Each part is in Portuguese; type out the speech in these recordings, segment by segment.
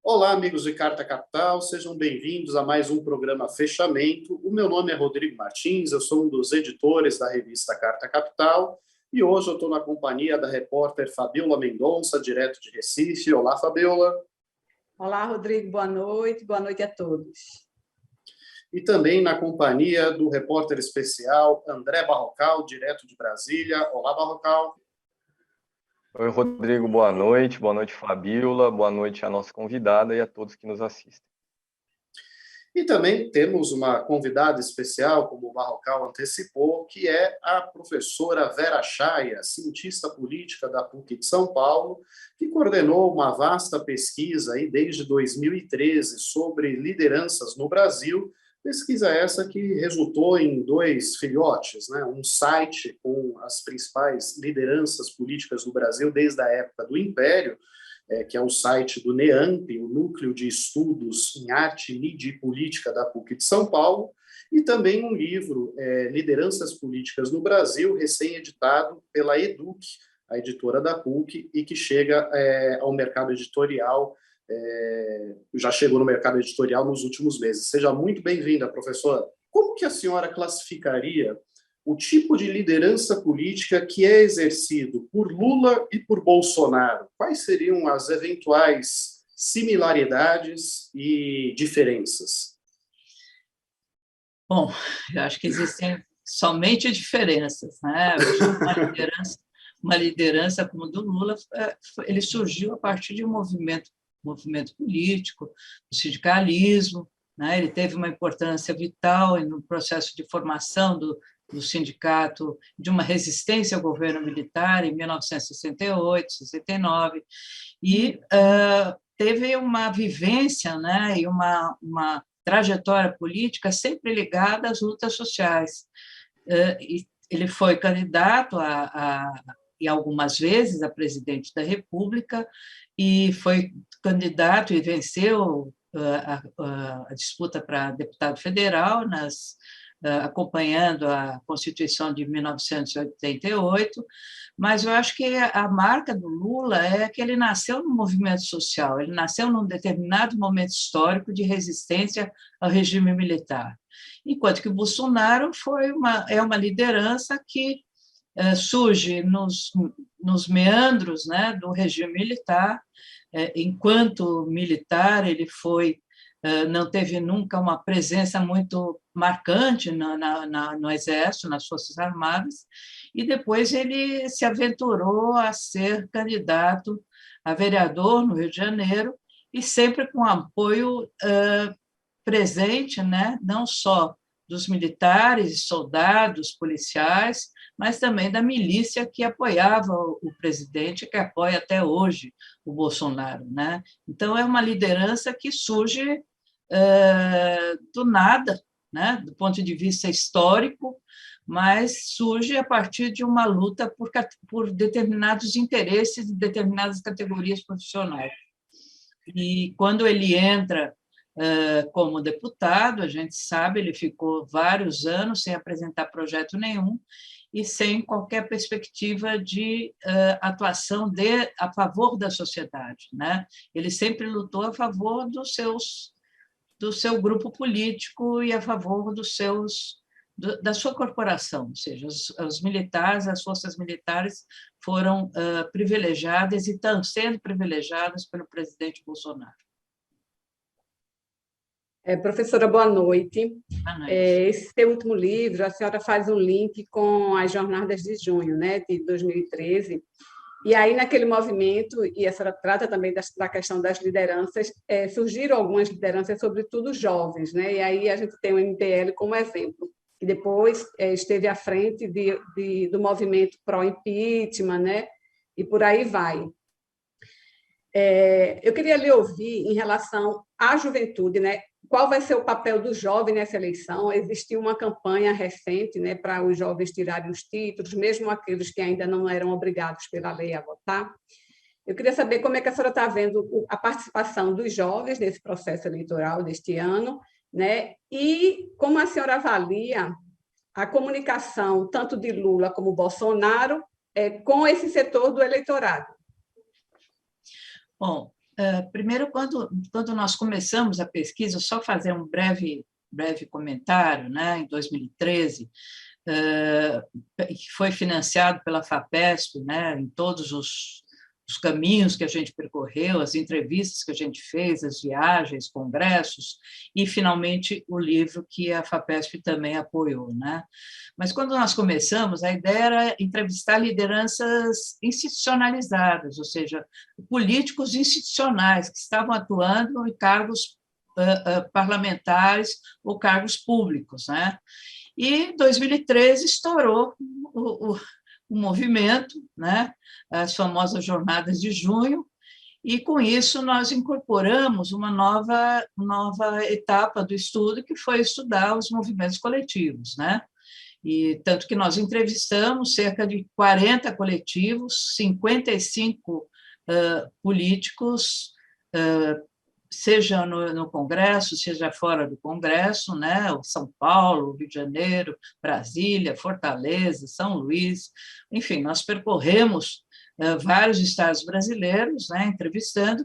Olá, amigos de Carta Capital, sejam bem-vindos a mais um programa Fechamento. O meu nome é Rodrigo Martins, eu sou um dos editores da revista Carta Capital e hoje eu estou na companhia da repórter Fabiola Mendonça, direto de Recife. Olá, Fabiola. Olá, Rodrigo, boa noite a todos. E também na companhia do repórter especial André Barrocal, direto de Brasília. Olá, Barrocal. Oi, Rodrigo, boa noite, Fabiola, boa noite à nossa convidada e a todos que nos assistem. E também temos uma convidada especial, como o Barrocal antecipou, que é a professora Vera Chaia, cientista política da PUC de São Paulo, que coordenou uma vasta pesquisa aí desde 2013 sobre lideranças no Brasil. Pesquisa essa que resultou em 2 filhotes, né? Um site com as principais lideranças políticas do Brasil desde a época do Império, que é o site do NEAMP, o Núcleo de Estudos em Arte, Mídia e Política da PUC de São Paulo, e também um livro, Lideranças Políticas no Brasil, recém-editado pela EDUC, a editora da PUC, e que chega ao mercado editorial, já chegou no mercado editorial nos últimos meses. Seja muito bem-vinda, professora. Como que a senhora classificaria o tipo de liderança política que é exercido por Lula e por Bolsonaro? Quais seriam as eventuais similaridades e diferenças? Bom, eu acho que existem somente diferenças, né? Uma liderança como a do Lula, ele surgiu a partir de um movimento político, do sindicalismo, né? Ele teve uma importância vital no processo de formação do sindicato, de uma resistência ao governo militar em 1968, 69, e teve uma vivência, né, e uma trajetória política sempre ligada às lutas sociais. E ele foi candidato e algumas vezes a presidente da República, e foi candidato e venceu a disputa para deputado federal acompanhando a Constituição de 1988, mas eu acho que a marca do Lula é que ele nasceu no movimento social, ele nasceu num determinado momento histórico de resistência ao regime militar, enquanto que o Bolsonaro é uma liderança que surge nos meandros, né, do regime militar. Enquanto militar, ele não teve nunca uma presença muito marcante no Exército, nas Forças Armadas, e depois ele se aventurou a ser candidato a vereador no Rio de Janeiro, e sempre com apoio presente, né, não só dos militares, soldados, policiais, mas também da milícia que apoiava o presidente, que apoia até hoje o Bolsonaro, né? Então, é uma liderança que surge do nada, né? Do ponto de vista histórico, mas surge a partir de uma luta por determinados interesses de determinadas categorias profissionais. E quando ele entra como deputado, a gente sabe, ele ficou vários anos sem apresentar projeto nenhum e sem qualquer perspectiva de atuação a favor da sociedade, né? Ele sempre lutou a favor do seu grupo político e a favor da sua corporação, ou seja, os militares, as forças militares foram privilegiadas e estão sendo privilegiadas pelo presidente Bolsonaro. Professora, boa noite. Boa noite. Esse seu último livro, a senhora faz um link com as jornadas de junho, né, de 2013, e aí naquele movimento, e a senhora trata também da questão das lideranças, surgiram algumas lideranças, sobretudo jovens, né, e aí a gente tem o MBL como exemplo, que depois esteve à frente do movimento pró-impeachment, né, e por aí vai. Eu queria lhe ouvir em relação à juventude, né? Qual vai ser o papel do jovem nessa eleição? Existiu uma campanha recente, né, para os jovens tirarem os títulos, mesmo aqueles que ainda não eram obrigados pela lei a votar. Eu queria saber como é que a senhora está vendo a participação dos jovens nesse processo eleitoral deste ano, né? E como a senhora avalia a comunicação tanto de Lula como Bolsonaro com esse setor do eleitorado. Bom, Primeiro, quando nós começamos a pesquisa, só fazer um breve comentário, né, em 2013, que foi financiado pela FAPESP, né, em todos os caminhos que a gente percorreu, as entrevistas que a gente fez, as viagens, congressos, e, finalmente, o livro que a FAPESP também apoiou, né? Mas, quando nós começamos, a ideia era entrevistar lideranças institucionalizadas, ou seja, políticos institucionais que estavam atuando em cargos parlamentares ou cargos públicos, né? E, em 2013, estourou o movimento, né? As famosas Jornadas de Junho, e, com isso, nós incorporamos uma nova etapa do estudo, que foi estudar os movimentos coletivos, né? E tanto que nós entrevistamos cerca de 40 coletivos, 55 políticos, seja no Congresso, seja fora do Congresso, né? São Paulo, Rio de Janeiro, Brasília, Fortaleza, São Luís, enfim, nós percorremos vários estados brasileiros, né, entrevistando,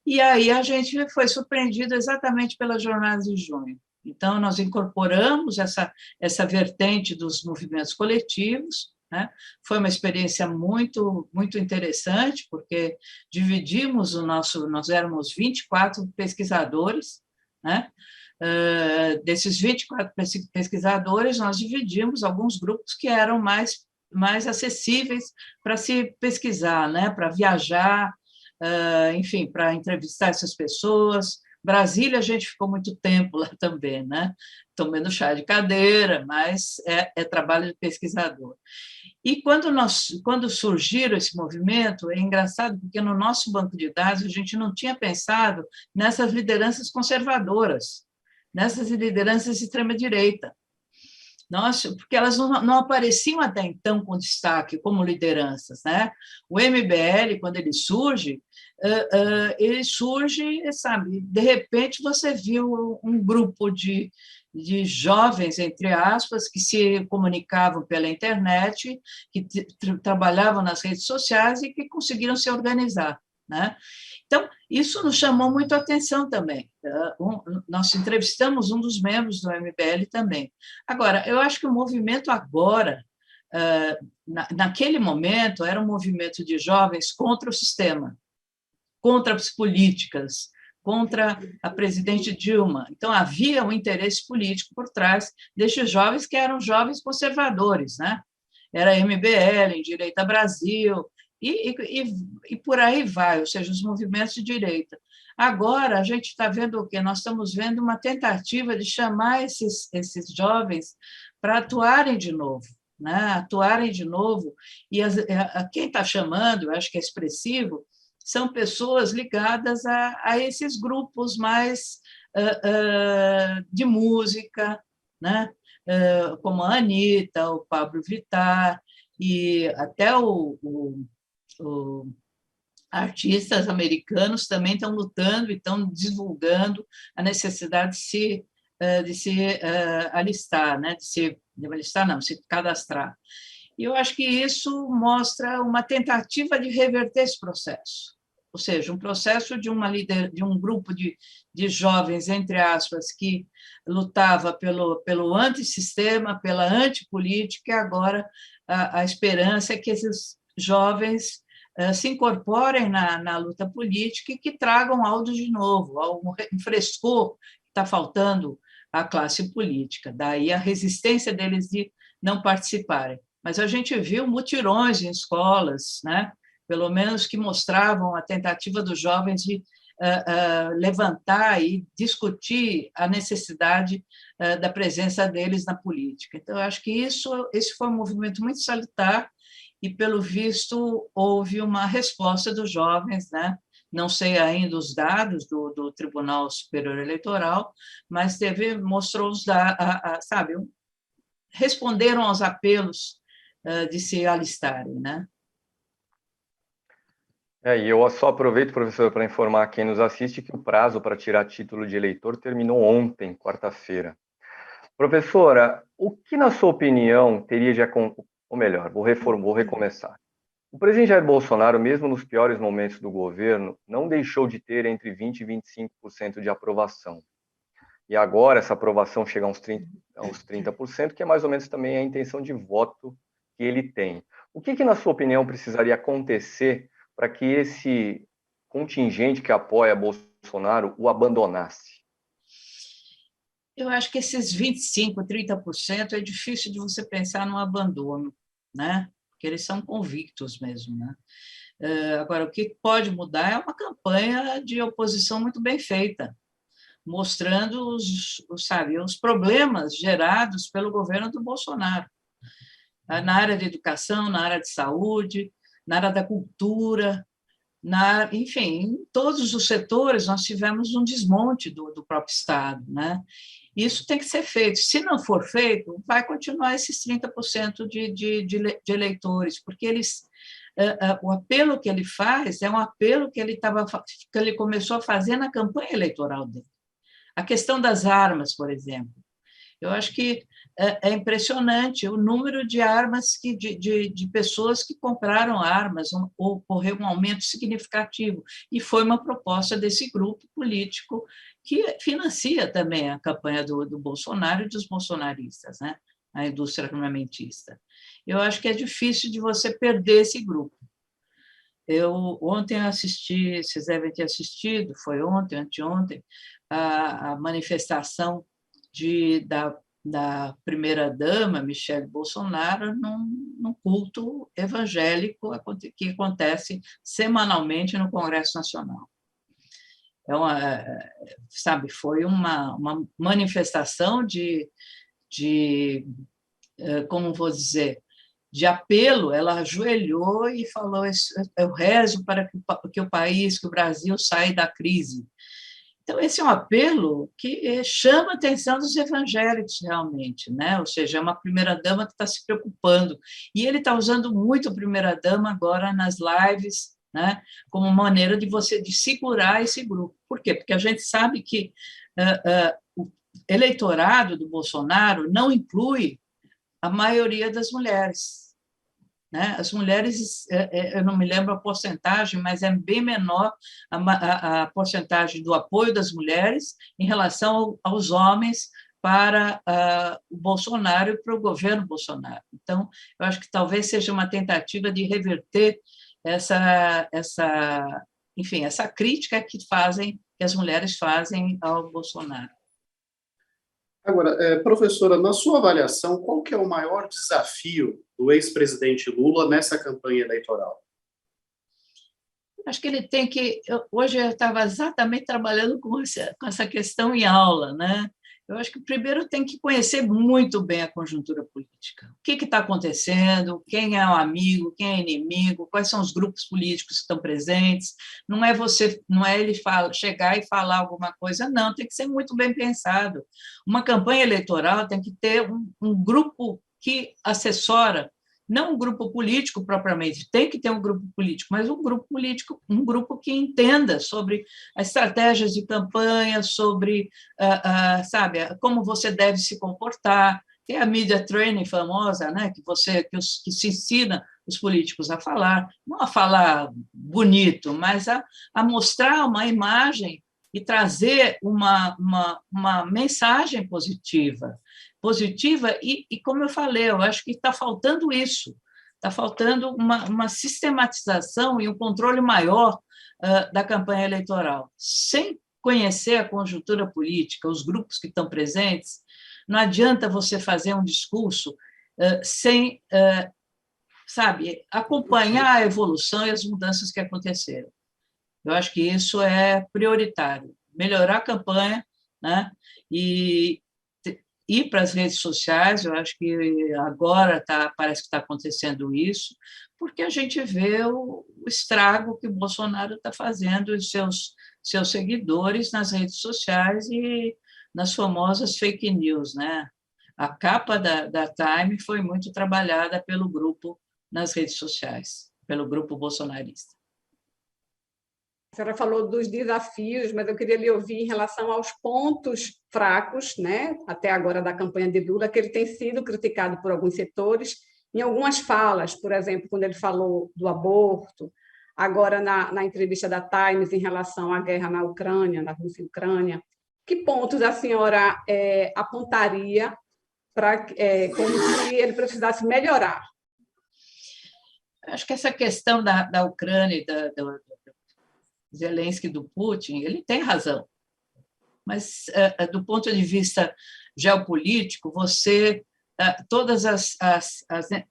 e aí a gente foi surpreendido exatamente pelas Jornadas de Junho. Então, nós incorporamos essa vertente dos movimentos coletivos, né? Foi uma experiência muito, muito interessante, porque dividimos nós éramos 24 pesquisadores, né? Desses 24 pesquisadores, nós dividimos alguns grupos que eram mais acessíveis para se pesquisar, né? Para viajar, enfim, para entrevistar essas pessoas. Brasília, a gente ficou muito tempo lá também, né? Tomando chá de cadeira, mas é trabalho de pesquisador. E quando surgiu esse movimento, é engraçado, porque no nosso banco de dados a gente não tinha pensado nessas lideranças conservadoras, nessas lideranças de extrema-direita. Nossa, porque elas não apareciam até então com destaque como lideranças, né? O MBL, quando ele surge, sabe, de repente você viu um grupo de jovens, entre aspas, que se comunicavam pela internet, que trabalhavam nas redes sociais e que conseguiram se organizar, né? Então, isso nos chamou muito a atenção também. Nós entrevistamos um dos membros do MBL também. Agora, eu acho que o movimento agora, naquele momento, era um movimento de jovens contra o sistema, contra as políticas, contra a presidente Dilma. Então, havia um interesse político por trás destes jovens, que eram jovens conservadores, né? Era MBL, Direita Brasil, e por aí vai, ou seja, os movimentos de direita. Agora, a gente está vendo o quê? Nós estamos vendo uma tentativa de chamar esses jovens para atuarem de novo, né? Atuarem de novo, e quem está chamando, eu acho que é expressivo, são pessoas ligadas a esses grupos mais de música, né? Como a Anitta, o Pablo Vittar, e até artistas americanos também estão lutando e estão divulgando a necessidade de se alistar, né? de alistar não, se cadastrar. E eu acho que isso mostra uma tentativa de reverter esse processo, ou seja, um processo de um grupo de jovens, entre aspas, que lutava pelo antissistema, pela antipolítica, e agora a esperança é que esses jovens se incorporem na luta política e que tragam algo de novo, um frescor que está faltando à classe política, daí a resistência deles de não participarem. Mas a gente viu mutirões em escolas, né? Pelo menos que mostravam a tentativa dos jovens de levantar e discutir a necessidade da presença deles na política. Então, eu acho que esse foi um movimento muito salutar e, pelo visto, houve uma resposta dos jovens, né? Não sei ainda os dados do Tribunal Superior Eleitoral, mas mostrou os dados, sabe, responderam aos apelos de se alistarem, né? E eu só aproveito, professor, para informar quem nos assiste que o prazo para tirar título de eleitor terminou ontem, quarta-feira. Professora, o que, na sua opinião, teria de acontecer, ou melhor, vou recomeçar. O presidente Jair Bolsonaro, mesmo nos piores momentos do governo, não deixou de ter entre 20% e 25% de aprovação. E agora essa aprovação chega a uns 30%, que é mais ou menos também a intenção de voto que ele tem. O que, na sua opinião, precisaria acontecer para que esse contingente que apoia Bolsonaro o abandonasse? Eu acho que esses 25%, 30% é difícil de você pensar no abandono, né? Porque eles são convictos mesmo, né? Agora, o que pode mudar é uma campanha de oposição muito bem feita, mostrando os problemas gerados pelo governo do Bolsonaro, na área da educação, na área de saúde, na área da cultura, enfim, em todos os setores nós tivemos um desmonte do próprio Estado, né? Isso tem que ser feito. Se não for feito, vai continuar esses 30% de eleitores, porque o apelo que ele faz é um apelo que ele começou a fazer na campanha eleitoral dele. A questão das armas, por exemplo. Eu acho que é impressionante o número de armas, de pessoas que compraram armas, ocorreu um aumento significativo, e foi uma proposta desse grupo político que financia também a campanha do Bolsonaro e dos bolsonaristas, né? A indústria armamentista. Eu acho que é difícil de você perder esse grupo. Eu ontem assisti, vocês devem ter assistido, foi ontem, anteontem, a manifestação da primeira-dama, Michele Bolsonaro, num culto evangélico que acontece semanalmente no Congresso Nacional. Então, foi uma manifestação como vou dizer, de apelo. Ela ajoelhou e falou: eu rezo para que o país, que o Brasil saia da crise. Então, esse é um apelo que chama a atenção dos evangélicos, realmente, né? Ou seja, é uma primeira-dama que está se preocupando. E ele está usando muito a primeira-dama agora nas lives, né? Como maneira de segurar esse grupo. Por quê? Porque a gente sabe que o eleitorado do Bolsonaro não inclui a maioria das mulheres, né? As mulheres, eu não me lembro a porcentagem, mas é bem menor a porcentagem do apoio das mulheres em relação aos homens para o Bolsonaro e para o governo Bolsonaro. Então, eu acho que talvez seja uma tentativa de reverter essa crítica que as mulheres fazem ao Bolsonaro. Agora, professora, na sua avaliação, qual que é o maior desafio do ex-presidente Lula nessa campanha eleitoral? Acho que ele tem que... Hoje eu estava exatamente trabalhando com essa questão em aula, né? Eu acho que primeiro tem que conhecer muito bem a conjuntura política. O que está acontecendo, quem é o amigo, quem é inimigo, quais são os grupos políticos que estão presentes. Não é ele chegar e falar alguma coisa, não, tem que ser muito bem pensado. Uma campanha eleitoral tem que ter um grupo que assessora, não um grupo político propriamente, tem que ter um grupo político, mas um grupo político, um grupo que entenda sobre as estratégias de campanha, sobre, como você deve se comportar. Tem a media training famosa, né, que se ensina os políticos a falar, não a falar bonito, mas a mostrar uma imagem e trazer uma mensagem positiva, e, como eu falei, eu acho que está faltando isso, está faltando uma sistematização e um controle maior da campanha eleitoral. Sem conhecer a conjuntura política, os grupos que estão presentes, não adianta você fazer um discurso sem, acompanhar a evolução e as mudanças que aconteceram. Eu acho que isso é prioritário, melhorar a campanha, né? E ir para as redes sociais. Eu acho que agora parece que está acontecendo isso, porque a gente vê o estrago que o Bolsonaro está fazendo, os seus seguidores nas redes sociais e nas famosas fake news, né? A capa da Time foi muito trabalhada pelo grupo nas redes sociais, pelo grupo bolsonarista. A senhora falou dos desafios, mas eu queria lhe ouvir em relação aos pontos fracos, né, até agora da campanha de Lula, que ele tem sido criticado por alguns setores, Em algumas falas, por exemplo, quando ele falou do aborto, agora na entrevista da Times em relação à guerra na Ucrânia, na Rússia e Ucrânia, que pontos a senhora apontaria para como se ele precisasse melhorar? Acho que essa questão da Ucrânia e do Zelensky, do Putin, ele tem razão. Mas, do ponto de vista geopolítico, todas as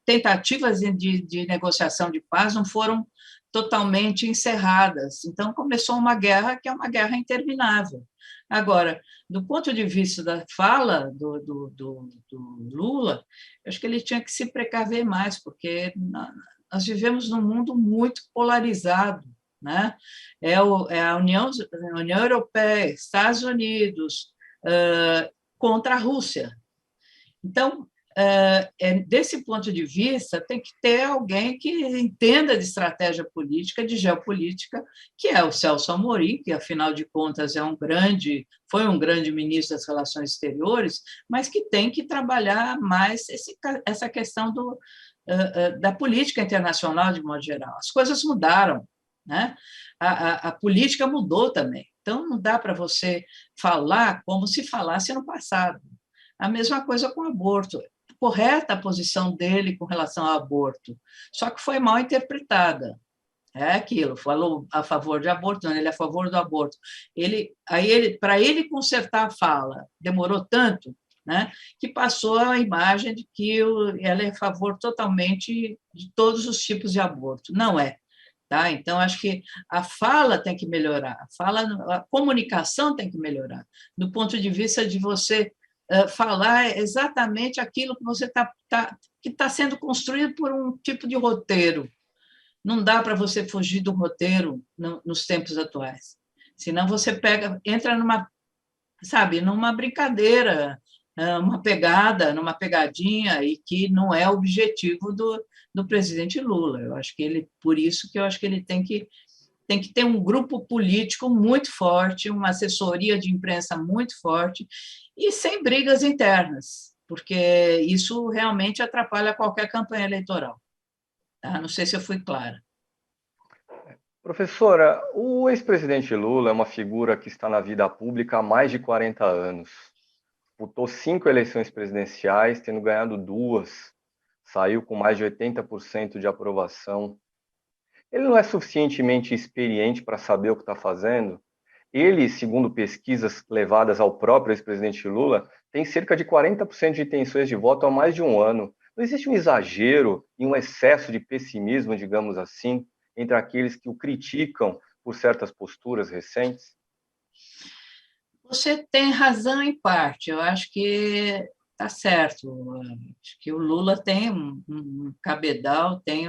tentativas de negociação de paz não foram totalmente encerradas. Então, começou uma guerra que é uma guerra interminável. Agora, do ponto de vista da fala do Lula, acho que ele tinha que se precaver mais, porque nós vivemos num mundo muito polarizado, né? É a União Europeia, Estados Unidos, contra a Rússia. Então, desse ponto de vista, tem que ter alguém que entenda de estratégia política, de geopolítica, que é o Celso Amorim, que, afinal de contas, foi um grande ministro das Relações Exteriores, mas que tem que trabalhar mais essa questão da política internacional, de modo geral. As coisas mudaram, né? A política mudou também. Então, não dá para você falar como se falasse no passado. A mesma coisa com o aborto. Correta a posição dele com relação ao aborto, só que foi mal interpretada. É aquilo, falou a favor de aborto, não, ele é a favor do aborto. Para ele consertar a fala, demorou tanto, né, que passou a imagem de que ela é a favor totalmente de todos os tipos de aborto. Não é. Tá? Então, acho que a fala tem que melhorar, a comunicação tem que melhorar, do ponto de vista de você falar exatamente aquilo que você que está sendo construído por um tipo de roteiro. Não dá para você fugir do roteiro nos tempos atuais. Senão você entra numa brincadeira, numa pegadinha, e que não é o objetivo do presidente Lula. Eu acho que por isso que eu acho que ele tem que ter um grupo político muito forte, uma assessoria de imprensa muito forte e sem brigas internas, porque isso realmente atrapalha qualquer campanha eleitoral. Tá? Não sei se eu fui clara. Professora, o ex-presidente Lula é uma figura que está na vida pública há mais de 40 anos. Disputou 5 eleições presidenciais, tendo ganhado 2. Saiu com mais de 80% de aprovação. Ele não é suficientemente experiente para saber o que está fazendo? Ele, segundo pesquisas levadas ao próprio ex-presidente Lula, tem cerca de 40% de intenções de voto há mais de um ano. Não existe um exagero e um excesso de pessimismo, digamos assim, entre aqueles que o criticam por certas posturas recentes? Você tem razão em parte. Eu acho que está certo. Acho que o Lula tem um cabedal, tem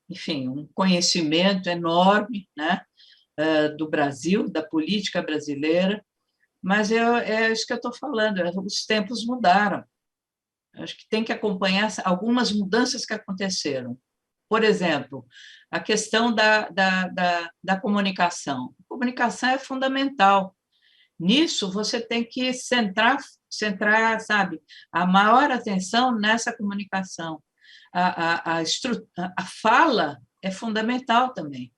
enfim, um conhecimento enorme, né, do Brasil, da política brasileira, mas é isso que eu estou falando, os tempos mudaram. Acho que tem que acompanhar algumas mudanças que aconteceram. Por exemplo, a questão da comunicação. A comunicação é fundamental. Nisso, você tem que centrar, sabe, a maior atenção nessa comunicação. A fala é fundamental também.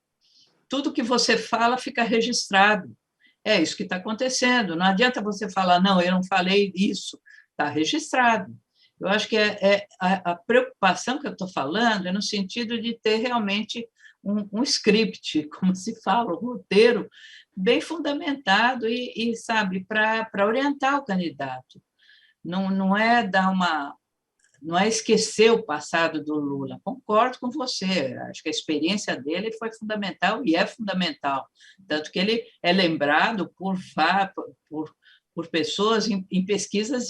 Tudo que você fala fica registrado. É isso que está acontecendo. Não adianta você falar, não, eu não falei isso. Está registrado. Eu acho que a preocupação que eu estou falando é no sentido de ter realmente um script, como se fala, um roteiro bem fundamentado e sabe, para orientar o candidato. Não é não é esquecer o passado do Lula. Concordo com você, acho que a experiência dele foi fundamental e é fundamental, tanto que ele é lembrado por pessoas em pesquisas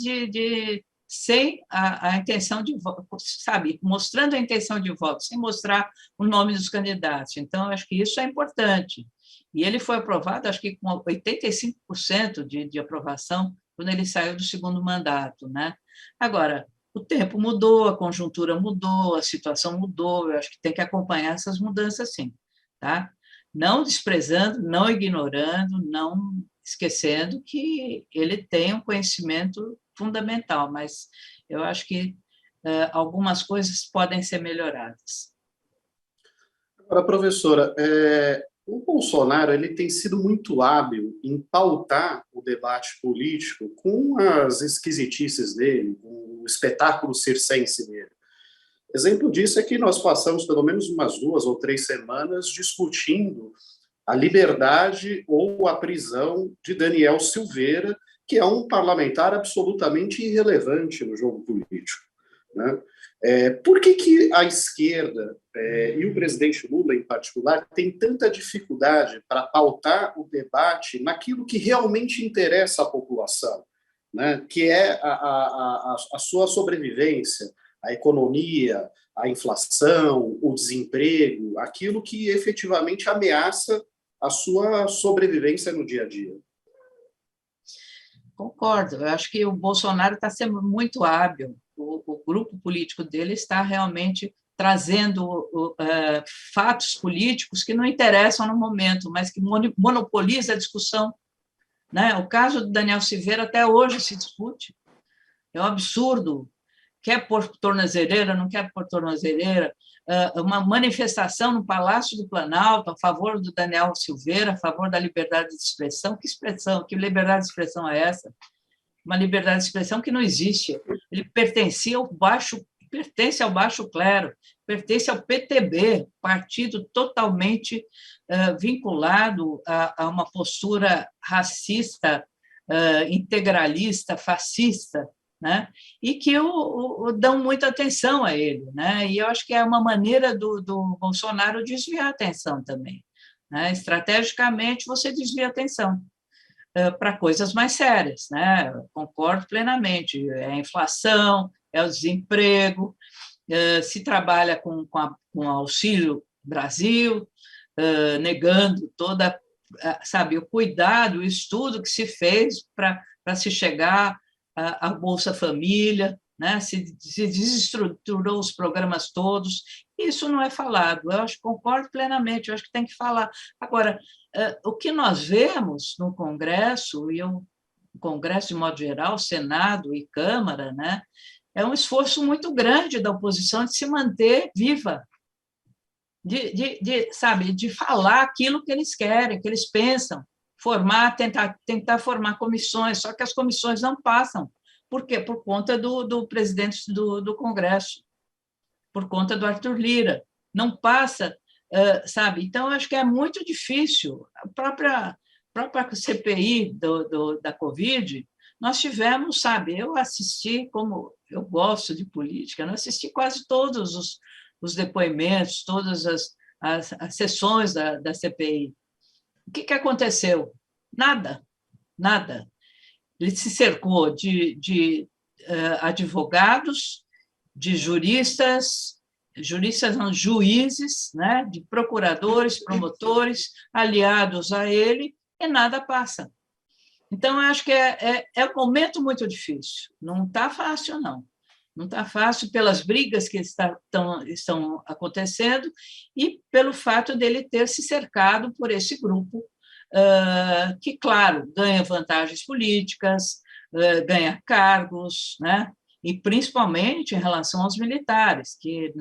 sem a intenção de voto, sabe, mostrando a intenção de voto, sem mostrar o nome dos candidatos. Então, acho que isso é importante. E ele foi aprovado, acho que com 85% de aprovação, quando ele saiu do segundo mandato, né? Agora, o tempo mudou, a conjuntura mudou, a situação mudou, eu acho que tem que acompanhar essas mudanças, sim, tá? Não desprezando, não ignorando, não esquecendo que ele tem um conhecimento fundamental, mas eu acho que algumas coisas podem ser melhoradas. Agora, professora, o Bolsonaro ele tem sido muito hábil em pautar o debate político com as esquisitices dele, com o espetáculo circense dele. Exemplo disso é que nós passamos pelo menos umas 2 ou 3 semanas discutindo a liberdade ou a prisão de Daniel Silveira, que é um parlamentar absolutamente irrelevante no jogo político, né? Por que a esquerda, e o presidente Lula em particular, tem tanta dificuldade para pautar o debate naquilo que realmente interessa à população, né? Que é a sua sobrevivência, a economia, a inflação, o desemprego, aquilo que efetivamente ameaça a sua sobrevivência no dia a dia? Concordo, eu acho que o Bolsonaro está sendo muito hábil, o grupo político dele está realmente trazendo fatos políticos que não interessam no momento, mas que monopoliza a discussão, né? O caso do Daniel Silveira até hoje se discute, é um absurdo, quer pôr tornozeleira, não quer pôr tornozeleira, uma manifestação no Palácio do Planalto a favor do Daniel Silveira, a favor da liberdade de expressão. Que expressão? Que liberdade de expressão é essa? Uma liberdade de expressão que não existe. Ele pertence ao baixo clero, pertence ao PTB, partido totalmente vinculado a uma postura racista, integralista, fascista, né? E que dão muita atenção a ele, né? E eu acho que é uma maneira do Bolsonaro desviar a atenção também, né? Estrategicamente, você desvia a atenção para coisas mais sérias, né? Eu concordo plenamente, é a inflação, é o desemprego, se trabalha com o Auxílio Brasil, negando toda, sabe, o cuidado, o estudo que se fez para se chegar a Bolsa Família, né? Se desestruturou os programas todos, isso não é falado. Eu acho, concordo plenamente, eu acho que tem que falar. Agora, o que nós vemos no Congresso, o Congresso de modo geral, Senado e Câmara, né? É um esforço muito grande da oposição de se manter viva, sabe, de falar aquilo que eles querem, que eles pensam, tentar formar comissões, só que as comissões não passam. Por quê? Por conta do presidente do Congresso, por conta do Arthur Lira. Não passa, sabe? Então, eu acho que é muito difícil. A própria CPI da Covid, nós tivemos, sabe, eu assisti, como eu gosto de política, eu assisti quase todos os depoimentos, todas as sessões da CPI. O que aconteceu? Nada. Ele se cercou de advogados, de juízes, né? De procuradores, promotores, aliados a ele, e nada passa. Então, eu acho que é um momento muito difícil. Não está fácil, não. Não está fácil pelas brigas que estão acontecendo e pelo fato dele ter se cercado por esse grupo que, claro, ganha vantagens políticas, ganha cargos, né? E principalmente em relação aos militares, que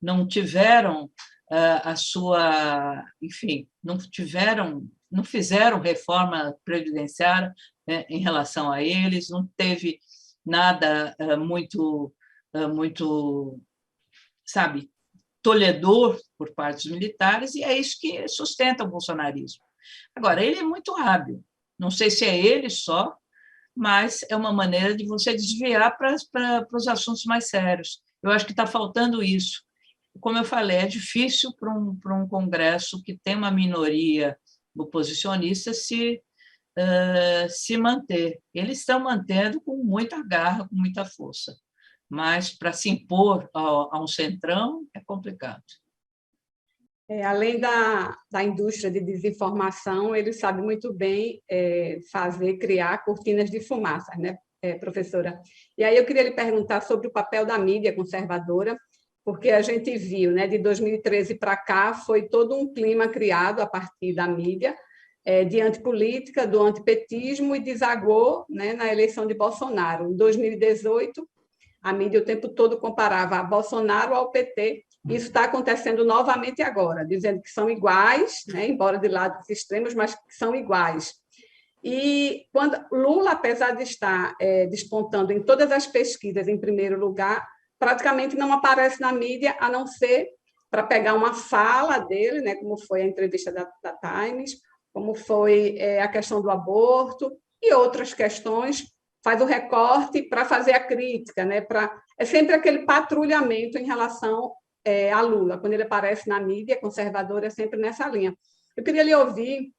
não tiveram a sua... Enfim, não fizeram reforma previdenciária em relação a eles, não teve nada muito, sabe, tolhedor por parte dos militares, e é isso que sustenta o bolsonarismo. Agora, ele é muito hábil, não sei se é ele só, mas é uma maneira de você desviar para os assuntos mais sérios. Eu acho que está faltando isso. Como eu falei, é difícil para um Congresso que tem uma minoria oposicionista se manter. Eles estão mantendo com muita garra, com muita força, mas para se impor a um centrão é complicado. Além da indústria de desinformação, ele sabe muito bem criar cortinas de fumaça, né, professora? E aí eu queria lhe perguntar sobre o papel da mídia conservadora, porque a gente viu, né, de 2013 para cá, foi todo um clima criado a partir da mídia, de antipolítica, do antipetismo, e desagou, né, na eleição de Bolsonaro. Em 2018, A mídia o tempo todo comparava a Bolsonaro ao PT. Isso está acontecendo novamente agora, dizendo que são iguais, né, embora de lados extremos, mas que são iguais. E quando Lula, apesar de estar despontando em todas as pesquisas em primeiro lugar, praticamente não aparece na mídia, a não ser para pegar uma fala dele, né, como foi a entrevista da Times, como foi a questão do aborto e outras questões, faz o recorte para fazer a crítica, né, é sempre aquele patrulhamento em relação a Lula. Quando ele aparece na mídia conservadora, é sempre nessa linha. Eu queria lhe ouvir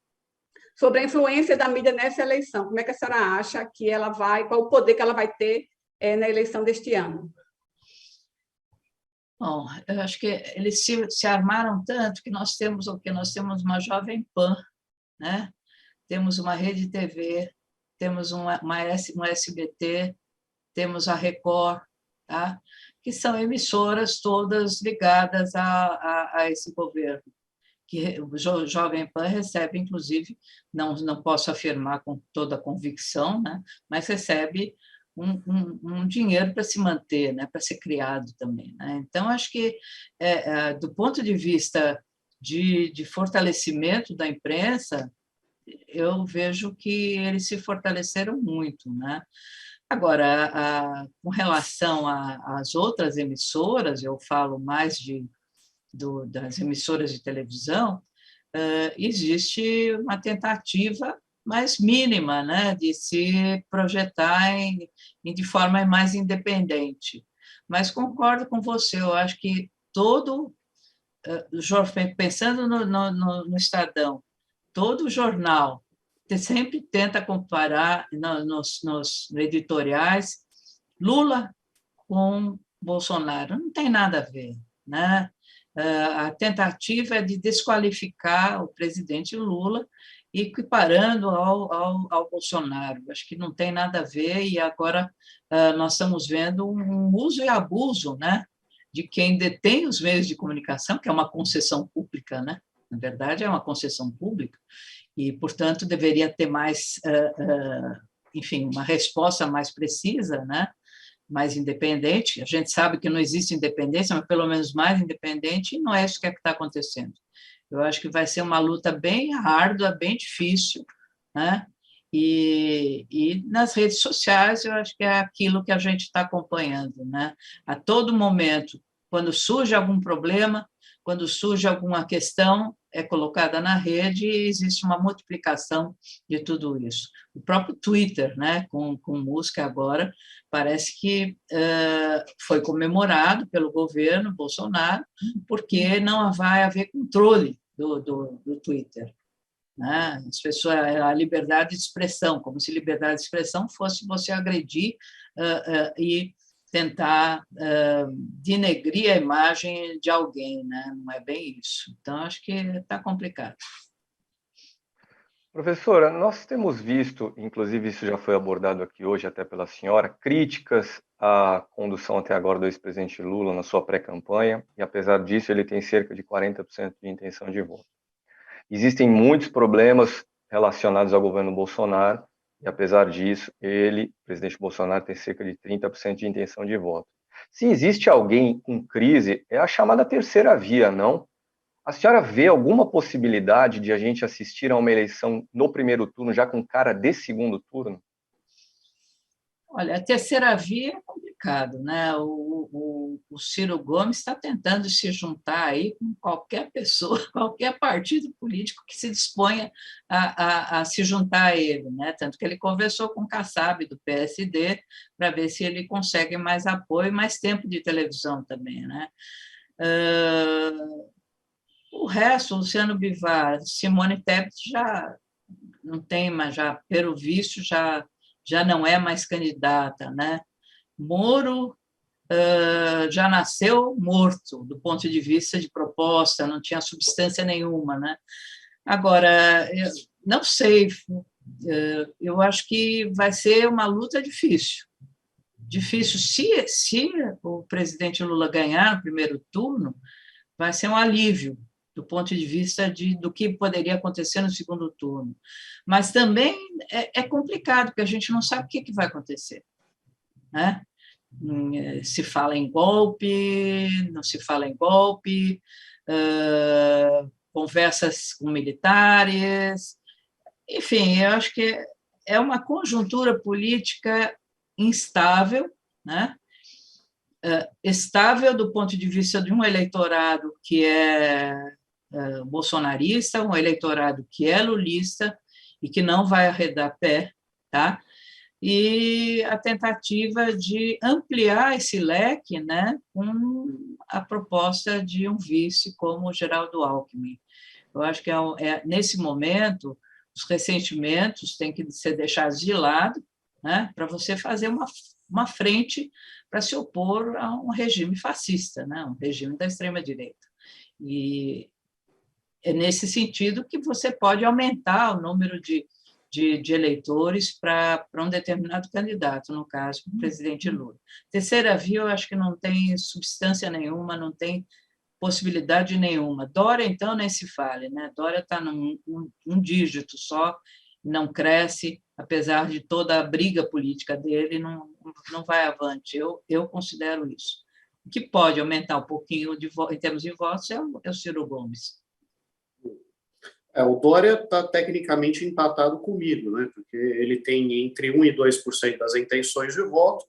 sobre a influência da mídia nessa eleição. Como é que a senhora acha que ela vai, qual o poder que ela vai ter na eleição deste ano? Bom, eu acho que eles se armaram tanto que nós temos o que? Nós temos uma Jovem Pan, né? Temos uma Rede TV, temos um SBT, temos a Record, tá? Que são emissoras todas ligadas a esse governo, que o Jovem Pan recebe, inclusive, não posso afirmar com toda a convicção, né? Mas recebe um dinheiro para se manter, né? Para ser criado também, né? Então, acho que, do ponto de vista de fortalecimento da imprensa, eu vejo que eles se fortaleceram muito, né? Agora, com relação às outras emissoras, eu falo mais das emissoras de televisão, existe uma tentativa mais mínima, né, de se projetar de forma mais independente. Mas concordo com você, eu acho que pensando no Estadão, todo jornal sempre tenta comparar nos editoriais Lula com Bolsonaro. Não tem nada a ver, né? A tentativa é de desqualificar o presidente Lula, equiparando ao Bolsonaro. Acho que não tem nada a ver, e agora nós estamos vendo um uso e abuso, né, de quem detém os meios de comunicação, que é uma concessão pública, né? Na verdade, é uma concessão pública, e, portanto, deveria ter mais, enfim, uma resposta mais precisa, né? Mais independente. A gente sabe que não existe independência, mas pelo menos mais independente, e não é isso que está acontecendo. Eu acho que vai ser uma luta bem árdua, bem difícil, né? E nas redes sociais, eu acho que é aquilo que a gente está acompanhando, né? A todo momento, quando surge algum problema, quando surge alguma questão, é colocada na rede e existe uma multiplicação de tudo isso. O próprio Twitter, né, com música agora, parece que foi comemorado pelo governo Bolsonaro, porque não vai haver controle do Twitter, né? As pessoas, a liberdade de expressão, como se liberdade de expressão fosse você agredir e tentar denegrir a imagem de alguém, né? Não é bem isso. Então, acho que está complicado. Professora, nós temos visto, inclusive isso já foi abordado aqui hoje até pela senhora, críticas à condução até agora do ex-presidente Lula na sua pré-campanha, e apesar disso ele tem cerca de 40% de intenção de voto. Existem muitos problemas relacionados ao governo Bolsonaro, e apesar disso, o presidente Bolsonaro, tem cerca de 30% de intenção de voto. Se existe alguém com crise, é a chamada terceira via, não? A senhora vê alguma possibilidade de a gente assistir a uma eleição no primeiro turno, já com cara de segundo turno? Olha, a terceira via é complicado, né? O Ciro Gomes está tentando se juntar aí com qualquer pessoa, qualquer partido político que se disponha a se juntar a ele, né? Tanto que ele conversou com o Kassab, do PSD, para ver se ele consegue mais apoio e mais tempo de televisão também, né? O resto, Luciano Bivar, Simone Tebet já não tem, mas já, pelo visto, já não é mais candidata, né? Moro já nasceu morto, do ponto de vista de proposta, não tinha substância nenhuma, né? Agora, eu não sei, eu acho que vai ser uma luta difícil. Difícil, se o presidente Lula ganhar no primeiro turno, vai ser um alívio do ponto de vista do que poderia acontecer no segundo turno. Mas também é complicado, porque a gente não sabe o que vai acontecer, né? se fala em golpe, não se fala em golpe, conversas com militares, enfim, eu acho que é uma conjuntura política instável, né? Estável do ponto de vista de um eleitorado que é bolsonarista, um eleitorado que é lulista e que não vai arredar pé, tá? E a tentativa de ampliar esse leque, né, com a proposta de um vice como o Geraldo Alckmin. Eu acho que nesse momento os ressentimentos têm que ser deixados de lado, né, para você fazer uma frente para se opor a um regime fascista, né, um regime da extrema-direita. E é nesse sentido que você pode aumentar o número de eleitores para um determinado candidato, no caso, o presidente Lula. Terceira via, eu acho que não tem substância nenhuma, não tem possibilidade nenhuma. Dória, então, nem se fale, né? Dória está num dígito só, não cresce, apesar de toda a briga política dele, não vai avante. Eu considero isso. O que pode aumentar um pouquinho em termos de votos é o Ciro Gomes. O Dória está tecnicamente empatado comigo, né? Porque ele tem entre 1% e 2% das intenções de voto,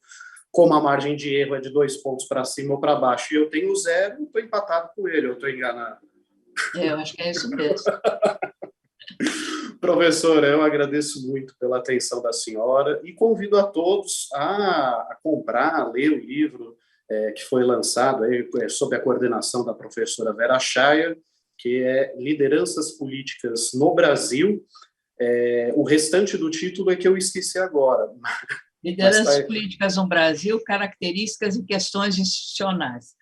como a margem de erro é de 2 pontos para cima ou para baixo, e eu tenho 0, estou empatado com ele, eu estou enganado. Eu acho que é isso mesmo. Professora, eu agradeço muito pela atenção da senhora e convido a todos a comprar, a ler o livro que foi lançado aí, sob a coordenação da professora Vera Chaya, que é Lideranças Políticas no Brasil. O restante do título é que eu esqueci agora. Lideranças Políticas no Brasil, Características e Questões Institucionais.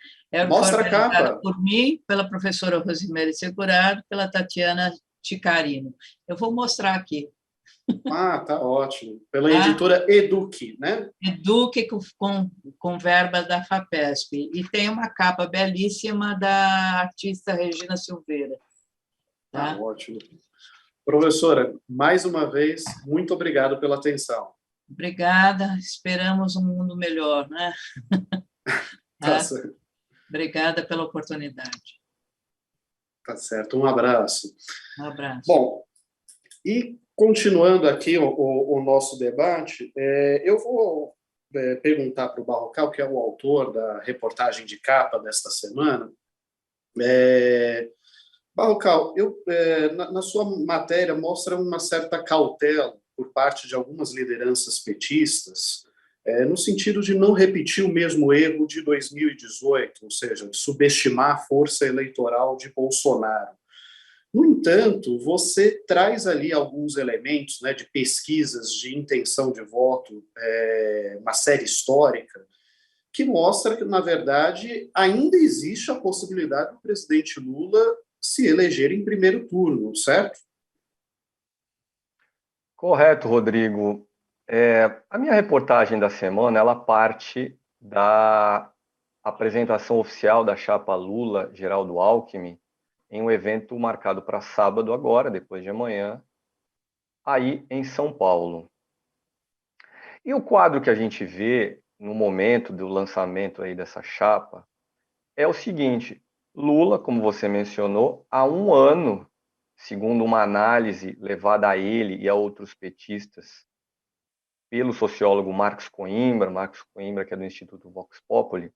Mostra a capa. Por mim, pela professora Rosimeire Segurado, pela Tatiana Ticarino. Eu vou mostrar aqui. Tá ótimo. Pela editora Eduque, né? Eduque com verba da FAPESP. E tem uma capa belíssima da artista Regina Silveira. Tá? Ótimo. Professora, mais uma vez, muito obrigado pela atenção. Obrigada. Esperamos um mundo melhor, né? Tá certo. Obrigada pela oportunidade. Tá certo. Um abraço. Um abraço. Bom, e continuando aqui o nosso debate, eu vou perguntar para o Barrocal, que é o autor da reportagem de capa desta semana. Barrocal, na sua matéria mostra uma certa cautela por parte de algumas lideranças petistas, no sentido de não repetir o mesmo erro de 2018, ou seja, de subestimar a força eleitoral de Bolsonaro. No entanto, você traz ali alguns elementos, né, de pesquisas de intenção de voto, uma série histórica, que mostra que, na verdade, ainda existe a possibilidade do presidente Lula se eleger em primeiro turno, certo? Correto, Rodrigo. A minha reportagem da semana, ela parte da apresentação oficial da chapa Lula-Geraldo Alckmin em um evento marcado para sábado agora, depois de amanhã, aí em São Paulo. E o quadro que a gente vê no momento do lançamento aí dessa chapa é o seguinte: Lula, como você mencionou, há um ano, segundo uma análise levada a ele e a outros petistas pelo sociólogo Marcos Coimbra, que é do Instituto Vox Populi,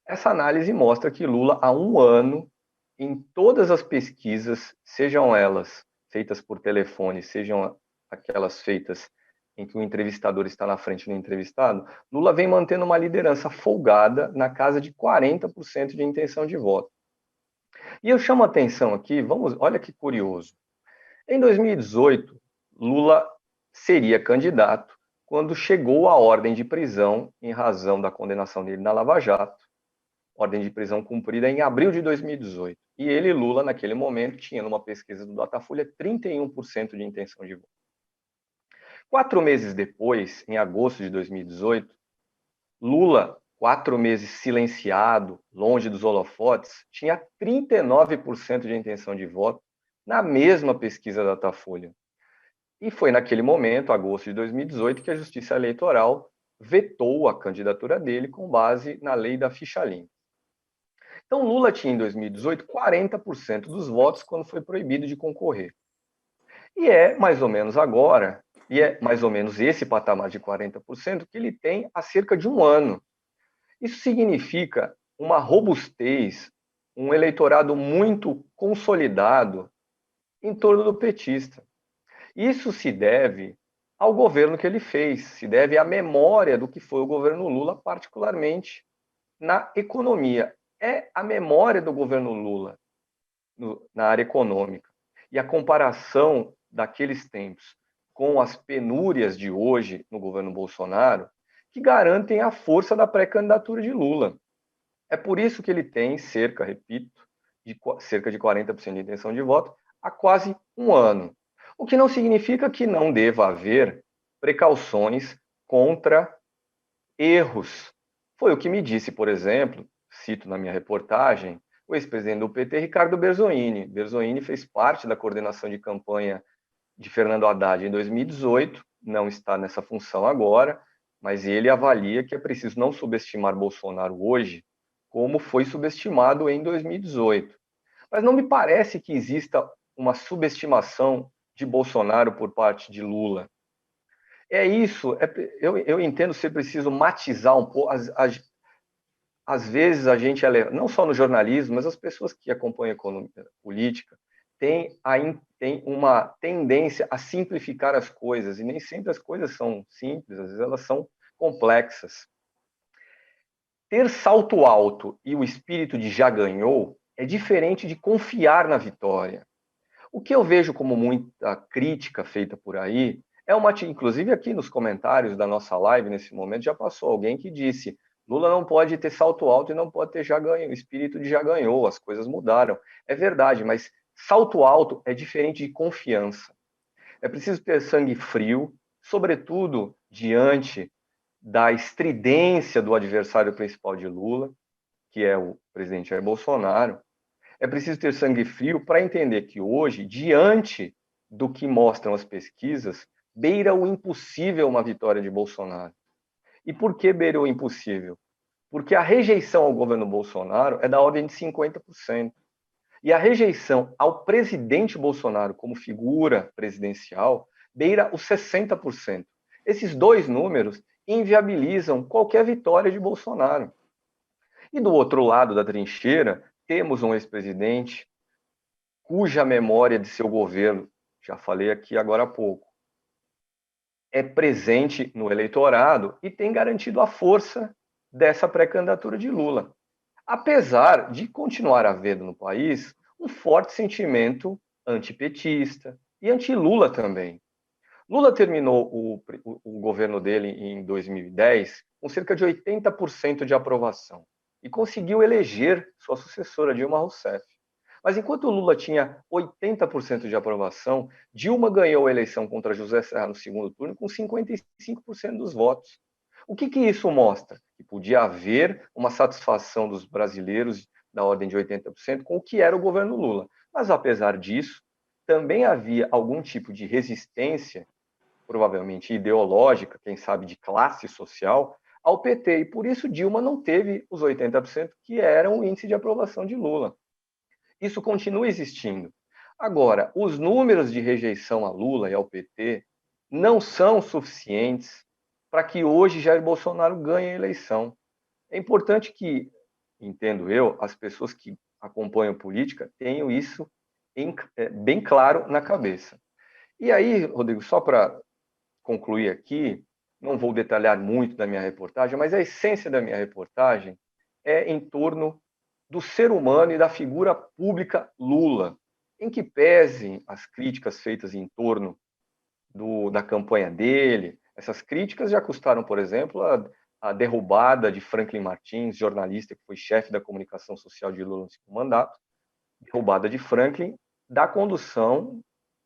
essa análise mostra que Lula, há um ano, em todas as pesquisas, sejam elas feitas por telefone, sejam aquelas feitas em que o entrevistador está na frente do entrevistado, Lula vem mantendo uma liderança folgada na casa de 40% de intenção de voto. E eu chamo a atenção aqui, olha que curioso. Em 2018, Lula seria candidato quando chegou a ordem de prisão em razão da condenação dele na Lava Jato, ordem de prisão cumprida em abril de 2018. E ele, Lula, naquele momento, tinha numa pesquisa do Datafolha 31% de intenção de voto. 4 meses depois, em agosto de 2018, Lula, 4 meses silenciado, longe dos holofotes, tinha 39% de intenção de voto na mesma pesquisa Datafolha. E foi naquele momento, agosto de 2018, que a Justiça Eleitoral vetou a candidatura dele com base na lei da ficha limpa. Então, Lula tinha, em 2018, 40% dos votos quando foi proibido de concorrer. E é mais ou menos agora, e é mais ou menos esse patamar de 40% que ele tem há cerca de um ano. Isso significa uma robustez, um eleitorado muito consolidado em torno do petista. Isso se deve ao governo que ele fez, se deve à memória do que foi o governo Lula, particularmente na economia. É a memória do governo Lula na área econômica. E a comparação daqueles tempos com as penúrias de hoje no governo Bolsonaro que garantem a força da pré-candidatura de Lula. É por isso que ele tem cerca, repito, cerca de 40% de intenção de voto há quase um ano. O que não significa que não deva haver precauções contra erros. Foi o que me disse, por exemplo, cito na minha reportagem, o ex-presidente do PT, Ricardo Berzolini. Berzolini fez parte da coordenação de campanha de Fernando Haddad em 2018, não está nessa função agora, mas ele avalia que é preciso não subestimar Bolsonaro hoje, como foi subestimado em 2018. Mas não me parece que exista uma subestimação de Bolsonaro por parte de Lula. É isso, eu entendo ser preciso matizar um pouco. Às vezes a gente, não só no jornalismo, mas as pessoas que acompanham a economia política, têm uma tendência a simplificar as coisas, e nem sempre as coisas são simples, às vezes elas são complexas. Ter salto alto e o espírito de já ganhou é diferente de confiar na vitória. O que eu vejo como muita crítica feita por aí inclusive aqui nos comentários da nossa live nesse momento já passou alguém que disse: Lula não pode ter salto alto e não pode ter já ganho, o espírito de já ganhou, as coisas mudaram. É verdade, mas salto alto é diferente de confiança. É preciso ter sangue frio, sobretudo diante da estridência do adversário principal de Lula, que é o presidente Jair Bolsonaro. É preciso ter sangue frio para entender que hoje, diante do que mostram as pesquisas, beira o impossível uma vitória de Bolsonaro. E por que beira o impossível? Porque a rejeição ao governo Bolsonaro é da ordem de 50%. E a rejeição ao presidente Bolsonaro como figura presidencial beira os 60%. Esses dois números inviabilizam qualquer vitória de Bolsonaro. E do outro lado da trincheira, temos um ex-presidente cuja memória de seu governo, já falei aqui agora há pouco, é presente no eleitorado e tem garantido a força dessa pré-candidatura de Lula. Apesar de continuar havendo no país um forte sentimento antipetista e anti-Lula também. Lula terminou o governo dele em 2010 com cerca de 80% de aprovação e conseguiu eleger sua sucessora, Dilma Rousseff. Mas enquanto Lula tinha 80% de aprovação, Dilma ganhou a eleição contra José Serra no segundo turno com 55% dos votos. O que isso mostra? Que podia haver uma satisfação dos brasileiros da ordem de 80% com o que era o governo Lula. Mas, apesar disso, também havia algum tipo de resistência, provavelmente ideológica, quem sabe de classe social, ao PT. E por isso Dilma não teve os 80% que eram o índice de aprovação de Lula. Isso continua existindo. Agora, os números de rejeição a Lula e ao PT não são suficientes para que hoje Jair Bolsonaro ganhe a eleição. É importante que, entendo eu, as pessoas que acompanham política tenham isso bem claro na cabeça. E aí, Rodrigo, só para concluir aqui, não vou detalhar muito da minha reportagem, mas a essência da minha reportagem é em torno do ser humano e da figura pública Lula, em que pesem as críticas feitas em torno da campanha dele. Essas críticas já custaram, por exemplo, a derrubada de Franklin Martins, jornalista que foi chefe da comunicação social de Lula no segundo mandato, derrubada de Franklin da condução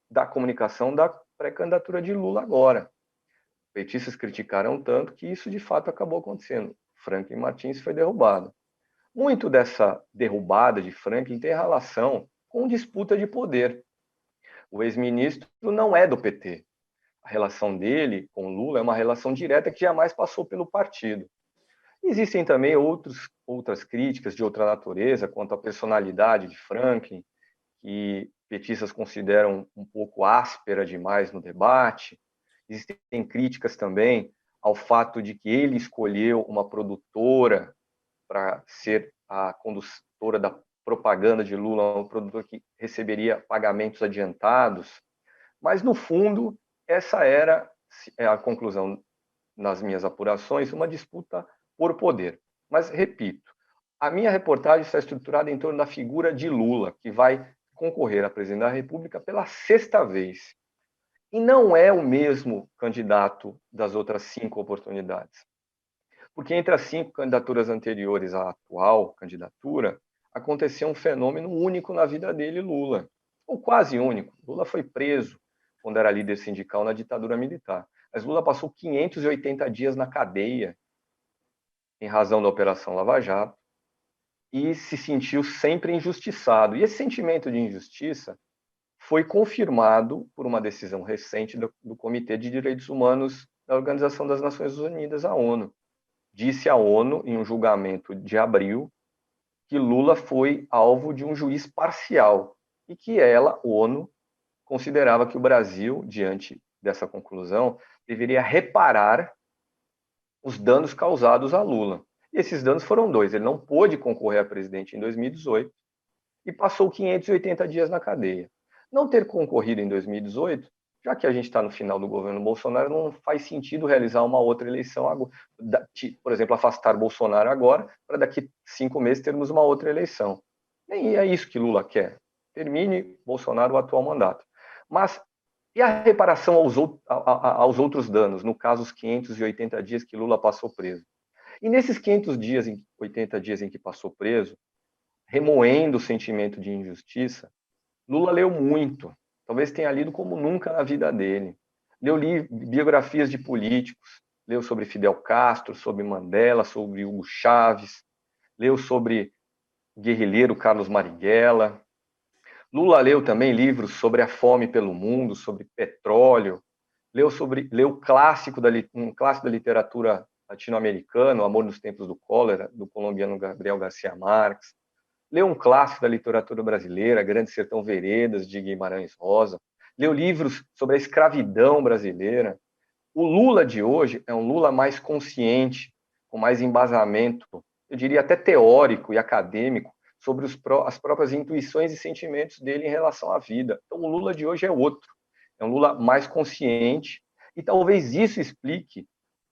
da comunicação da pré-candidatura de Lula agora. Petistas criticaram tanto que isso de fato acabou acontecendo. Franklin Martins foi derrubado. Muito dessa derrubada de Franklin tem relação com disputa de poder. O ex-ministro não é do PT. a relação dele com Lula é uma relação direta que jamais passou pelo partido. Existem também outras críticas de outra natureza quanto à personalidade de Franklin, que petistas consideram um pouco áspera demais no debate. Existem críticas também ao fato de que ele escolheu uma produtora para ser a condutora da propaganda de Lula, um produtor que receberia pagamentos adiantados. Mas, no fundo, essa era a conclusão nas minhas apurações, uma disputa por poder. Mas, repito, a minha reportagem está estruturada em torno da figura de Lula, que vai concorrer a presidente da República pela 6ª vez. E não é o mesmo candidato das outras 5 oportunidades. Porque entre as 5 candidaturas anteriores à atual candidatura, aconteceu um fenômeno único na vida dele, Lula. Ou quase único. Lula foi preso quando era líder sindical na ditadura militar. Mas Lula passou 580 dias na cadeia, em razão da Operação Lava Jato, e se sentiu sempre injustiçado. E esse sentimento de injustiça foi confirmado por uma decisão recente do Comitê de Direitos Humanos da Organização das Nações Unidas, a ONU. Disse a ONU, em um julgamento de abril, que Lula foi alvo de um juiz parcial e que ela, ONU, considerava que o Brasil, diante dessa conclusão, deveria reparar os danos causados a Lula. E esses danos foram 2. Ele não pôde concorrer a presidente em 2018 e passou 580 dias na cadeia. Não ter concorrido em 2018, já que a gente está no final do governo Bolsonaro, não faz sentido realizar uma outra eleição agora. Por exemplo, afastar Bolsonaro agora, para daqui 5 meses termos uma outra eleição. E é isso que Lula quer. Termine Bolsonaro o atual mandato. Mas e a reparação aos outros danos, no caso, os 580 dias que Lula passou preso? E nesses 580 dias em que passou preso, remoendo o sentimento de injustiça, Lula leu muito, talvez tenha lido como nunca na vida dele. Leu biografias de políticos, leu sobre Fidel Castro, sobre Mandela, sobre Hugo Chávez, leu sobre o guerrilheiro Carlos Marighella. Lula leu também livros sobre a fome pelo mundo, sobre petróleo, leu um clássico da literatura latino-americana, O Amor nos Tempos do Cólera, do colombiano Gabriel Garcia Marques. Leu um clássico da literatura brasileira, Grande Sertão Veredas, de Guimarães Rosa. Leu livros sobre a escravidão brasileira. O Lula de hoje é um Lula mais consciente, com mais embasamento, eu diria até teórico e acadêmico, sobre as próprias intuições e sentimentos dele em relação à vida. Então, o Lula de hoje é outro. É um Lula mais consciente, e talvez isso explique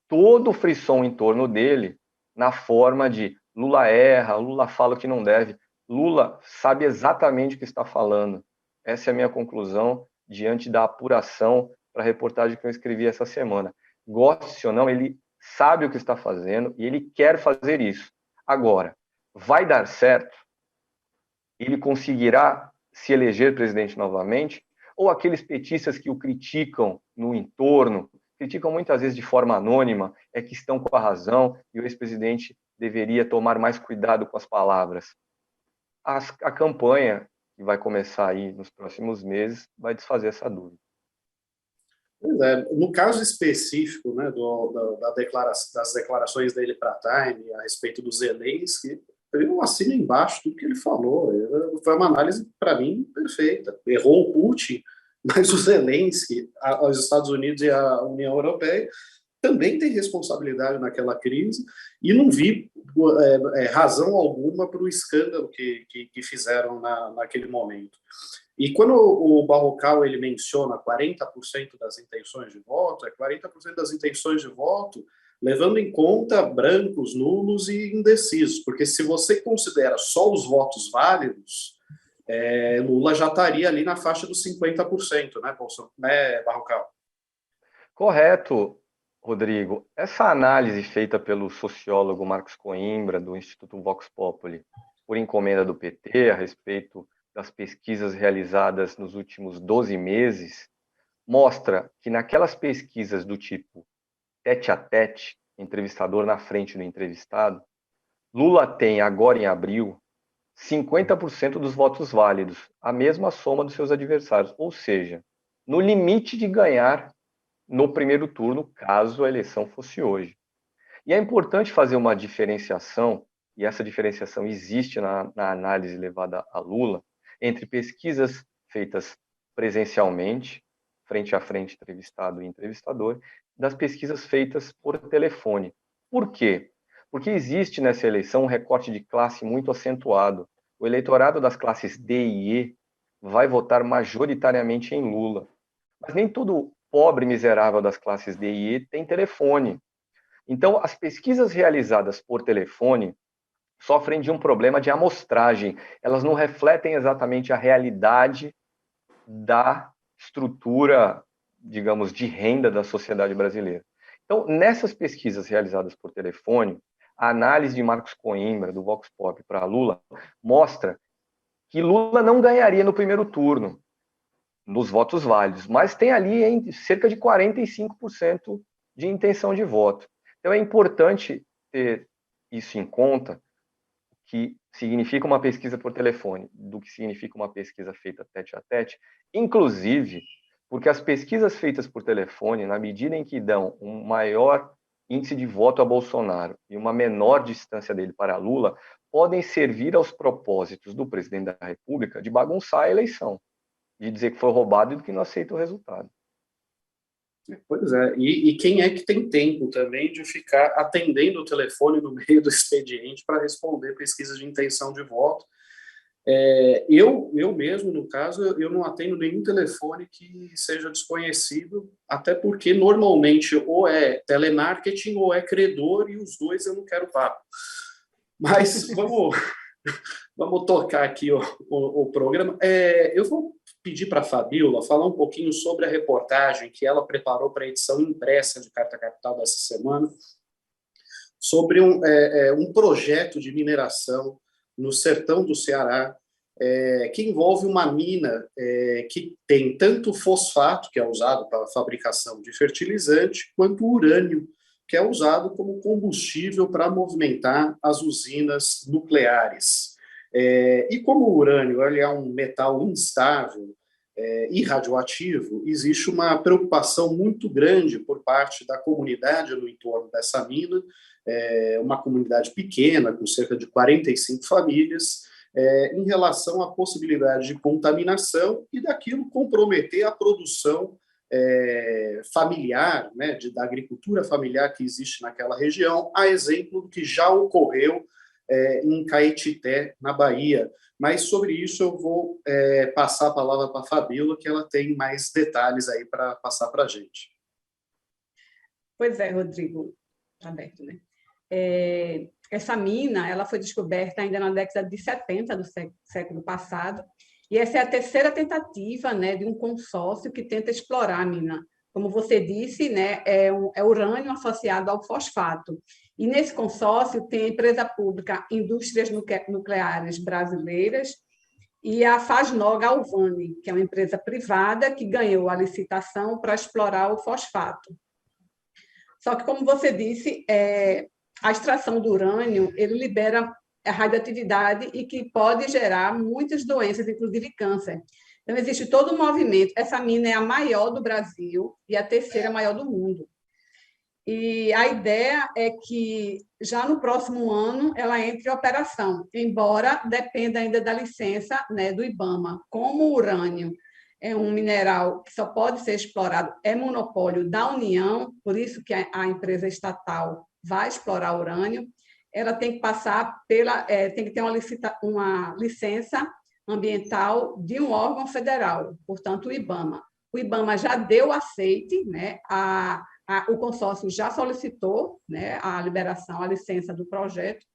todo o frisson em torno dele, na forma de Lula erra, Lula fala o que não deve. Lula sabe exatamente o que está falando. Essa é a minha conclusão diante da apuração para a reportagem que eu escrevi essa semana. Goste ou não, ele sabe o que está fazendo e ele quer fazer isso. Agora, vai dar certo? Ele conseguirá se eleger presidente novamente? Ou aqueles petistas que o criticam no entorno, criticam muitas vezes de forma anônima, é que estão com a razão e o ex-presidente deveria tomar mais cuidado com as palavras? A campanha, que vai começar aí nos próximos meses, vai desfazer essa dúvida. Pois é. No caso específico, né, das declarações dele para a Time a respeito do Zelensky, eu assino embaixo tudo que ele falou. Foi uma análise, para mim, perfeita. Errou o Putin, mas o Zelensky, os Estados Unidos e a União Europeia também têm responsabilidade naquela crise, e não vi razão alguma para o escândalo que fizeram naquele momento. E quando o Barrocal ele menciona 40% das intenções de voto, é 40% das intenções de voto levando em conta brancos, nulos e indecisos, porque se você considera só os votos válidos, Lula já estaria ali na faixa dos 50%, né, Barrocal? Correto, Rodrigo. Essa análise feita pelo sociólogo Marcos Coimbra, do Instituto Vox Populi, por encomenda do PT, a respeito das pesquisas realizadas nos últimos 12 meses, mostra que naquelas pesquisas do tipo tete a tete, entrevistador na frente do entrevistado, Lula tem, agora em abril, 50% dos votos válidos, a mesma soma dos seus adversários, ou seja, no limite de ganhar no primeiro turno, caso a eleição fosse hoje. E é importante fazer uma diferenciação, e essa diferenciação existe na análise levada a Lula, entre pesquisas feitas presencialmente, frente a frente, entrevistado e entrevistador, das pesquisas feitas por telefone. Por quê? Porque existe nessa eleição um recorte de classe muito acentuado. O eleitorado das classes D e E vai votar majoritariamente em Lula. Mas nem todo pobre miserável das classes D e E tem telefone. Então, as pesquisas realizadas por telefone sofrem de um problema de amostragem. Elas não refletem exatamente a realidade da estrutura, digamos, de renda da sociedade brasileira. Então, nessas pesquisas realizadas por telefone, a análise de Marcos Coimbra, do Vox Pop, para Lula, mostra que Lula não ganharia no primeiro turno, nos votos válidos, mas tem ali cerca de 45% de intenção de voto. Então, é importante ter isso em conta, que significa uma pesquisa por telefone, do que significa uma pesquisa feita tete a tete, inclusive porque as pesquisas feitas por telefone, na medida em que dão um maior índice de voto a Bolsonaro e uma menor distância dele para Lula, podem servir aos propósitos do presidente da República de bagunçar a eleição, de dizer que foi roubado e do que não aceita o resultado. Pois é, e quem é que tem tempo também de ficar atendendo o telefone no meio do expediente para responder pesquisas de intenção de voto? Eu mesmo, no caso, eu não atendo nenhum telefone que seja desconhecido, até porque normalmente ou é telemarketing ou é credor, e os dois eu não quero papo. Mas vamos tocar aqui o programa. Eu vou pedir para a Fabíola falar um pouquinho sobre a reportagem que ela preparou para a edição impressa de Carta Capital dessa semana, sobre um projeto de mineração no sertão do Ceará, que envolve uma mina que tem tanto fosfato, que é usado para a fabricação de fertilizante, quanto urânio, que é usado como combustível para movimentar as usinas nucleares. E como o urânio ele é um metal instável e radioativo, existe uma preocupação muito grande por parte da comunidade no entorno dessa mina, uma comunidade pequena, com cerca de 45 famílias, em relação à possibilidade de contaminação e daquilo comprometer a produção familiar, né, da agricultura familiar que existe naquela região, a exemplo do que já ocorreu em Caetité, na Bahia. Mas sobre isso eu vou passar a palavra para a Fabíola, que ela tem mais detalhes aí para passar para a gente. Pois é, Rodrigo, está aberto, né? Essa mina ela foi descoberta ainda na década de 70 do século passado, e essa é a terceira tentativa, né, de um consórcio que tenta explorar a mina. Como você disse, né, é urânio associado ao fosfato. E nesse consórcio tem a empresa pública Indústrias Nucleares Brasileiras e a Fasnog Alvani, que é uma empresa privada que ganhou a licitação para explorar o fosfato. Só que, como você disse, a extração do urânio ele libera a radioatividade e que pode gerar muitas doenças, inclusive câncer. Então, existe todo um movimento. Essa mina é a maior do Brasil e a terceira maior do mundo. E a ideia é que já no próximo ano ela entre em operação, embora dependa ainda da licença, né, do IBAMA. Como o urânio é um mineral que só pode ser explorado, é monopólio da União, por isso que a empresa estatal vai explorar urânio, ela tem que passar tem que ter uma licença ambiental de um órgão federal, portanto, o IBAMA. O IBAMA já deu aceite, né, o consórcio já solicitou, né, a liberação, a licença do projeto,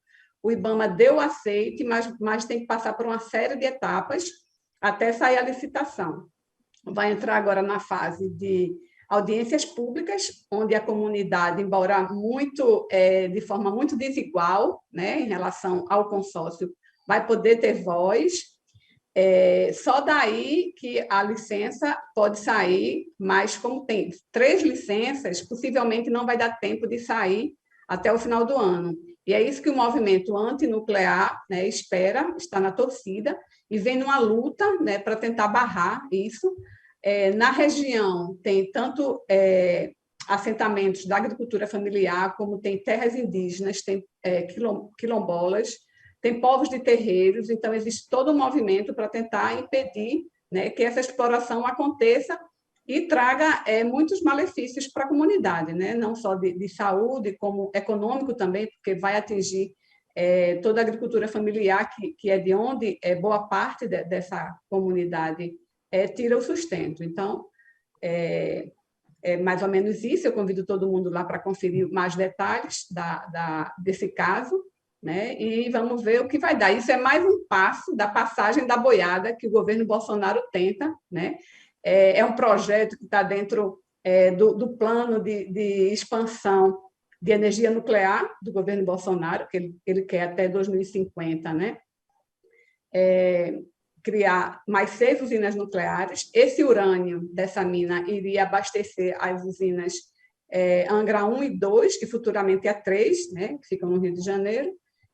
o IBAMA deu aceite, mas tem que passar por uma série de etapas até sair a licitação. Vai entrar agora na fase de audiências públicas, onde a comunidade, embora de forma muito desigual, né, em relação ao consórcio, vai poder ter voz. Só daí que a licença pode sair, mas como tem 3 licenças, possivelmente não vai dar tempo de sair até o final do ano. E é isso que o movimento antinuclear, né, espera, está na torcida, e vem numa luta, né, para tentar barrar isso. Na região tem tanto assentamentos da agricultura familiar, como tem terras indígenas, tem quilombolas, tem povos de terreiros, então existe todo um movimento para tentar impedir, né, que essa exploração aconteça e traga muitos malefícios para a comunidade, né, não só de saúde, como econômico também, porque vai atingir toda a agricultura familiar, que é de onde boa parte dessa comunidade tira o sustento. Então, é mais ou menos isso. Eu convido todo mundo lá para conferir mais detalhes desse caso, né? E vamos ver o que vai dar. Isso é mais um passo da passagem da boiada que o governo Bolsonaro tenta, né? É um projeto que está dentro do plano de expansão de energia nuclear do governo Bolsonaro, que ele quer até 2050, né? Criar mais 6 usinas nucleares. Esse urânio dessa mina iria abastecer as usinas Angra 1 e 2, que futuramente é a 3, né, que ficam no Rio de Janeiro,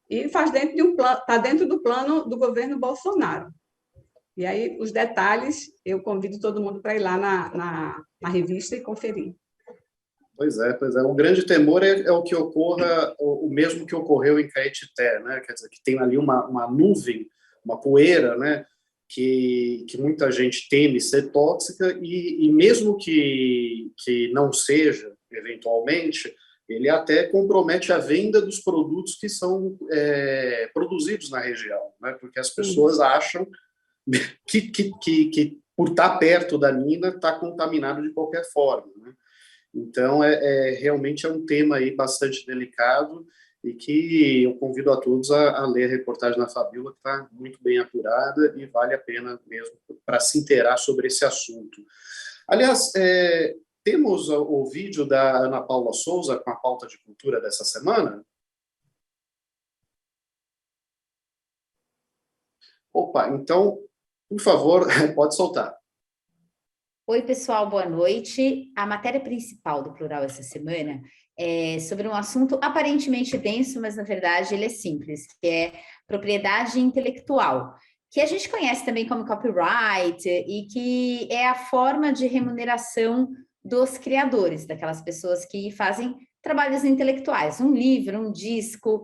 e faz dentro de está dentro do plano do governo Bolsonaro. E aí, os detalhes, eu convido todo mundo para ir lá na revista e conferir. Pois é. O grande temor é o que ocorra, o mesmo que ocorreu em Caetité, né? Quer dizer, que tem ali uma nuvem, uma poeira, né? Que muita gente teme ser tóxica e mesmo que não seja, eventualmente, ele até compromete a venda dos produtos que são produzidos na região, né? Porque as pessoas acham que por estar perto da mina está contaminado de qualquer forma, né? Então, realmente é um tema aí bastante delicado e que eu convido a todos a ler a reportagem na Fabíola, que está muito bem apurada e vale a pena mesmo para se inteirar sobre esse assunto. Aliás, temos o vídeo da Ana Paula Souza com a pauta de cultura dessa semana? Opa, então, por favor, pode soltar. Oi, pessoal, boa noite. A matéria principal do Plural essa semana é sobre um assunto aparentemente denso, mas na verdade ele é simples, que é propriedade intelectual, que a gente conhece também como copyright e que é a forma de remuneração dos criadores, daquelas pessoas que fazem trabalhos intelectuais, um livro, um disco.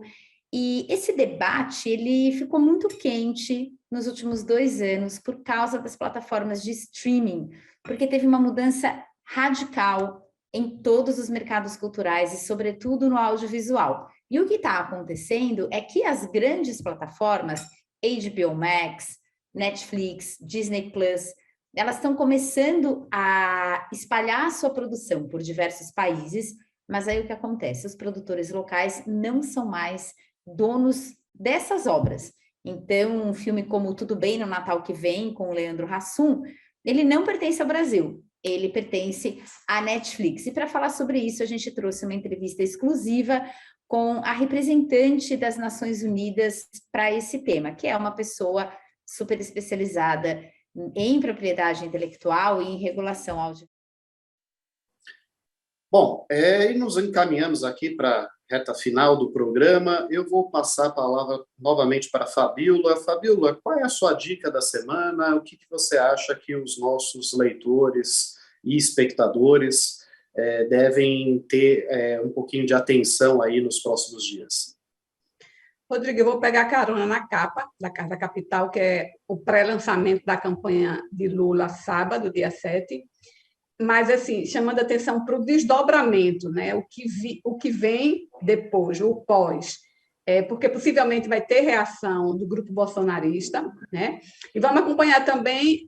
E esse debate ele ficou muito quente nos últimos 2 anos por causa das plataformas de streaming, porque teve uma mudança radical em todos os mercados culturais e, sobretudo, no audiovisual. E o que está acontecendo é que as grandes plataformas, HBO Max, Netflix, Disney Plus, elas estão começando a espalhar a sua produção por diversos países, mas aí o que acontece? Os produtores locais não são mais donos dessas obras. Então, um filme como Tudo Bem no Natal que Vem, com o Leandro Hassum, ele não pertence ao Brasil, ele pertence à Netflix. E para falar sobre isso, a gente trouxe uma entrevista exclusiva com a representante das Nações Unidas para esse tema, que é uma pessoa super especializada em propriedade intelectual e em regulação audiovisual. Bom, e nos encaminhamos aqui para a reta final do programa. Eu vou passar a palavra novamente para a Fabíola. Fabíola, qual é a sua dica da semana? O que você acha que os nossos leitores e espectadores devem ter um pouquinho de atenção aí nos próximos dias? Rodrigo, eu vou pegar carona na capa da Carta Capital, que é o pré-lançamento da campanha de Lula, sábado, dia 7, mas, assim, chamando a atenção para o desdobramento, né? O que vem depois, o pós, porque possivelmente vai ter reação do grupo bolsonarista, né? E vamos acompanhar também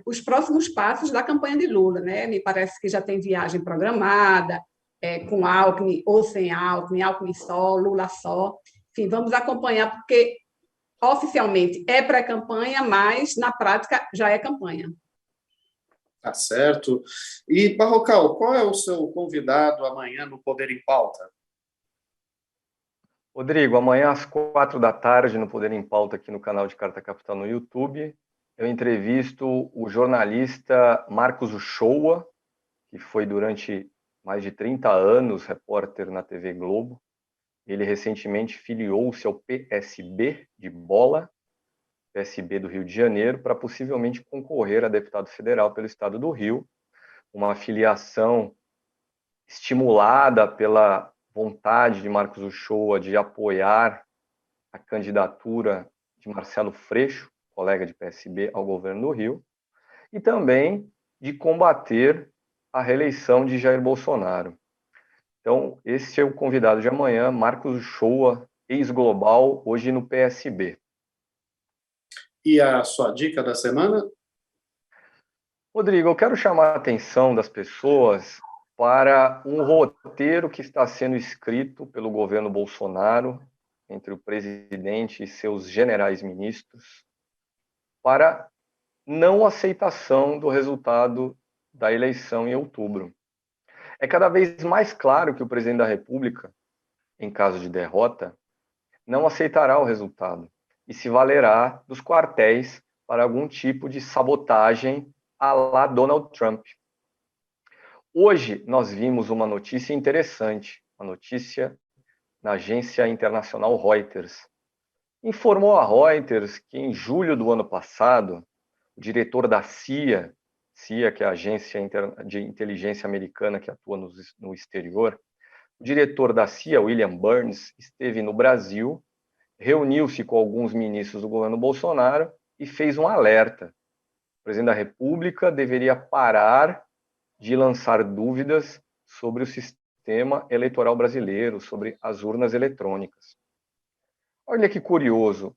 os próximos passos da campanha de Lula, né? Me parece que já tem viagem programada, com Alckmin ou sem Alckmin, Alckmin só, Lula só. Enfim, vamos acompanhar, porque oficialmente é pré-campanha, mas na prática já é campanha. Tá certo. E, Barrocal, qual é o seu convidado amanhã no Poder em Pauta? Rodrigo, amanhã às 4 da tarde, no Poder em Pauta, aqui no canal de Carta Capital no YouTube, eu entrevisto o jornalista Marcos Uchoa, que foi durante mais de 30 anos repórter na TV Globo. Ele recentemente filiou-se ao PSB de bola PSB do Rio de Janeiro, para possivelmente concorrer a deputado federal pelo estado do Rio, uma filiação estimulada pela vontade de Marcos Uchoa de apoiar a candidatura de Marcelo Freixo, colega de PSB, ao governo do Rio, e também de combater a reeleição de Jair Bolsonaro. Então, esse é o convidado de amanhã, Marcos Uchoa, ex-global, hoje no PSB. E a sua dica da semana? Rodrigo, eu quero chamar a atenção das pessoas para um roteiro que está sendo escrito pelo governo Bolsonaro, entre o presidente e seus generais ministros, para não aceitação do resultado da eleição em outubro. É cada vez mais claro que o presidente da República, em caso de derrota, não aceitará o resultado e se valerá dos quartéis para algum tipo de sabotagem à la Donald Trump. Hoje nós vimos uma notícia interessante, uma notícia na agência internacional Reuters. Informou a Reuters que em julho do ano passado, o diretor da CIA, que é a agência de inteligência americana que atua no exterior, o diretor da CIA, William Burns, esteve no Brasil, reuniu-se com alguns ministros do governo Bolsonaro e fez um alerta. O presidente da República deveria parar de lançar dúvidas sobre o sistema eleitoral brasileiro, sobre as urnas eletrônicas. Olha que curioso,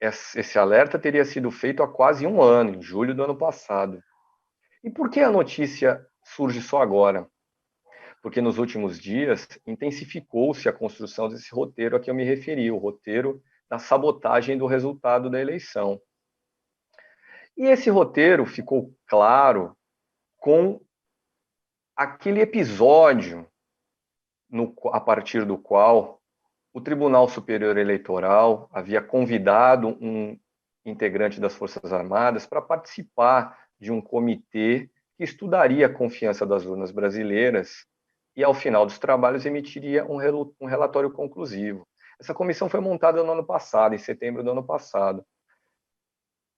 esse alerta teria sido feito há quase um ano, em julho do ano passado. E por que a notícia surge só agora? Porque nos últimos dias intensificou-se a construção desse roteiro a que eu me referi, o roteiro da sabotagem do resultado da eleição. E esse roteiro ficou claro com aquele episódio a partir do qual o Tribunal Superior Eleitoral havia convidado um integrante das Forças Armadas para participar de um comitê que estudaria a confiança das urnas brasileiras e, ao final dos trabalhos, emitiria um relatório conclusivo. Essa comissão foi montada no ano passado, em setembro do ano passado.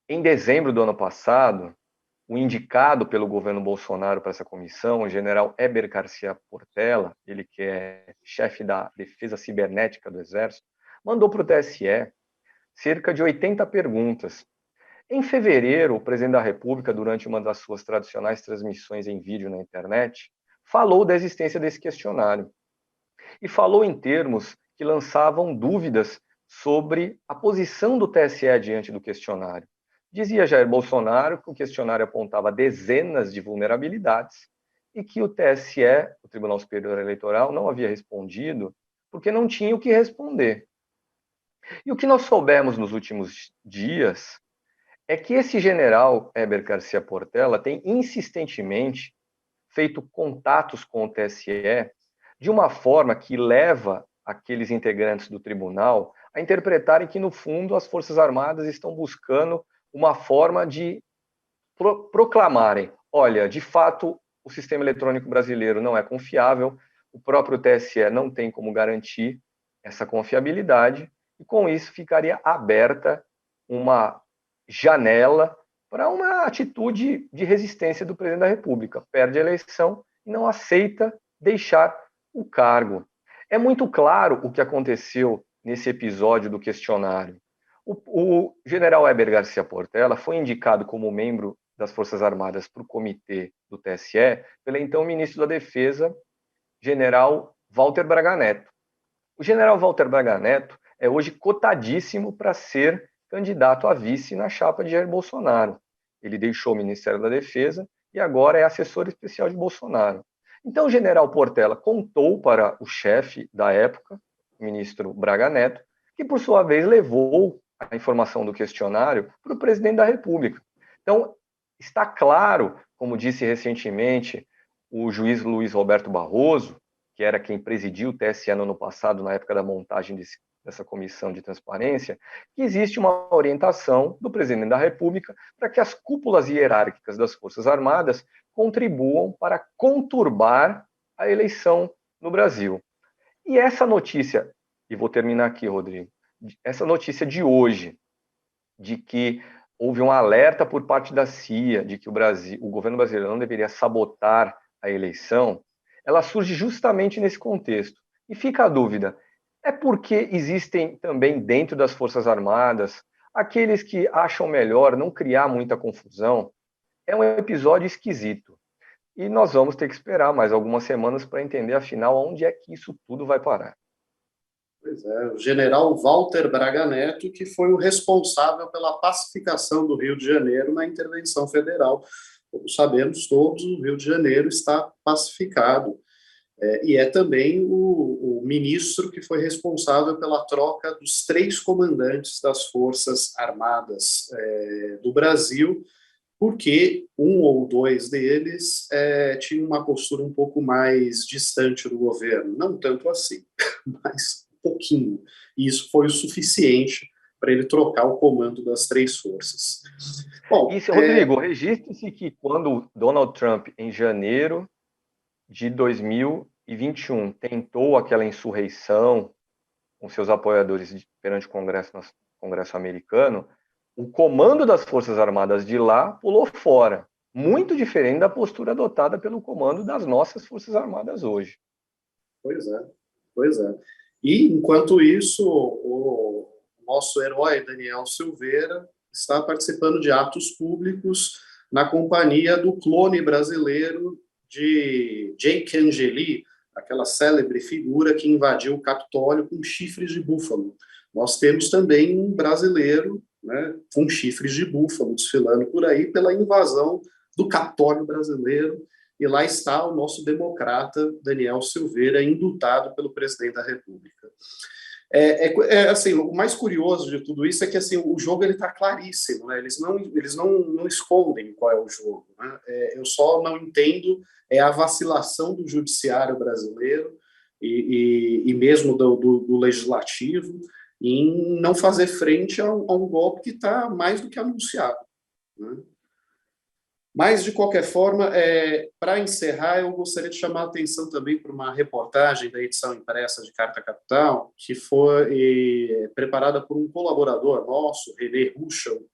Em dezembro do ano passado, o indicado pelo governo Bolsonaro para essa comissão, o general Heber Garcia Portela, ele que é chefe da Defesa Cibernética do Exército, mandou para o TSE cerca de 80 perguntas. Em fevereiro, o presidente da República, durante uma das suas tradicionais transmissões em vídeo na internet, falou da existência desse questionário. E falou em termos que lançavam dúvidas sobre a posição do TSE diante do questionário. Dizia Jair Bolsonaro que o questionário apontava dezenas de vulnerabilidades e que o TSE, o Tribunal Superior Eleitoral, não havia respondido porque não tinha o que responder. E o que nós soubemos nos últimos dias é que esse general Heber Garcia Portela tem insistentemente feito contatos com o TSE de uma forma que leva aqueles integrantes do tribunal a interpretarem que, no fundo, as Forças Armadas estão buscando uma forma de proclamarem, olha, de fato, o sistema eletrônico brasileiro não é confiável, o próprio TSE não tem como garantir essa confiabilidade, e com isso ficaria aberta uma janela para uma atitude de resistência do presidente da República. Perde a eleição e não aceita deixar o cargo. É muito claro o que aconteceu nesse episódio do questionário. O general Heber Garcia Portela foi indicado como membro das Forças Armadas para o comitê do TSE pelo então ministro da Defesa, general Walter Braga Neto. O general Walter Braga Neto é hoje cotadíssimo para ser candidato a vice na chapa de Jair Bolsonaro. Ele deixou o Ministério da Defesa e agora é assessor especial de Bolsonaro. Então o general Portela contou para o chefe da época, o ministro Braga Neto, que por sua vez levou a informação do questionário para o presidente da República. Então, está claro, como disse recentemente o juiz Luiz Roberto Barroso, que era quem presidiu o TSE no ano passado, na época da montagem dessa comissão de transparência, que existe uma orientação do presidente da República para que as cúpulas hierárquicas das Forças Armadas contribuam para conturbar a eleição no Brasil. E essa notícia, e vou terminar aqui, Rodrigo, essa notícia de hoje, de que houve um alerta por parte da CIA de que o governo brasileiro não deveria sabotar a eleição, ela surge justamente nesse contexto. E fica a dúvida, é porque existem também dentro das Forças Armadas aqueles que acham melhor não criar muita confusão? É um episódio esquisito. E nós vamos ter que esperar mais algumas semanas para entender, afinal, onde é que isso tudo vai parar. Pois é, o general Walter Braga Neto, que foi o responsável pela pacificação do Rio de Janeiro na intervenção federal. Como sabemos todos, o Rio de Janeiro está pacificado. E é também o ministro que foi responsável pela troca dos 3 comandantes das Forças Armadas do Brasil, porque um ou 2 deles tinham uma postura um pouco mais distante do governo, não tanto assim, mas um pouquinho. E isso foi o suficiente para ele trocar o comando das 3 forças. Bom, Rodrigo, registre-se que quando Donald Trump, em janeiro de 2021, tentou aquela insurreição com seus apoiadores perante o Congresso americano, o comando das Forças Armadas de lá pulou fora, muito diferente da postura adotada pelo comando das nossas Forças Armadas hoje. Pois é. E, enquanto isso, o nosso herói, Daniel Silveira, está participando de atos públicos na companhia do clone brasileiro de Jake Angeli, aquela célebre figura que invadiu o Capitólio com chifres de búfalo. Nós temos também um brasileiro, né, com chifres de búfalo desfilando por aí pela invasão do Capitólio brasileiro, e lá está o nosso democrata Daniel Silveira, indultado pelo presidente da República. Assim, o mais curioso de tudo isso é que assim, o jogo está claríssimo, né? Eles não escondem qual é o jogo, né? Eu só não entendo a vacilação do judiciário brasileiro e mesmo do legislativo em não fazer frente a um golpe que está mais do que anunciado, né? Mas, de qualquer forma, para encerrar, eu gostaria de chamar a atenção também para uma reportagem da edição impressa de Carta Capital, que foi preparada por um colaborador nosso, René Ruschel,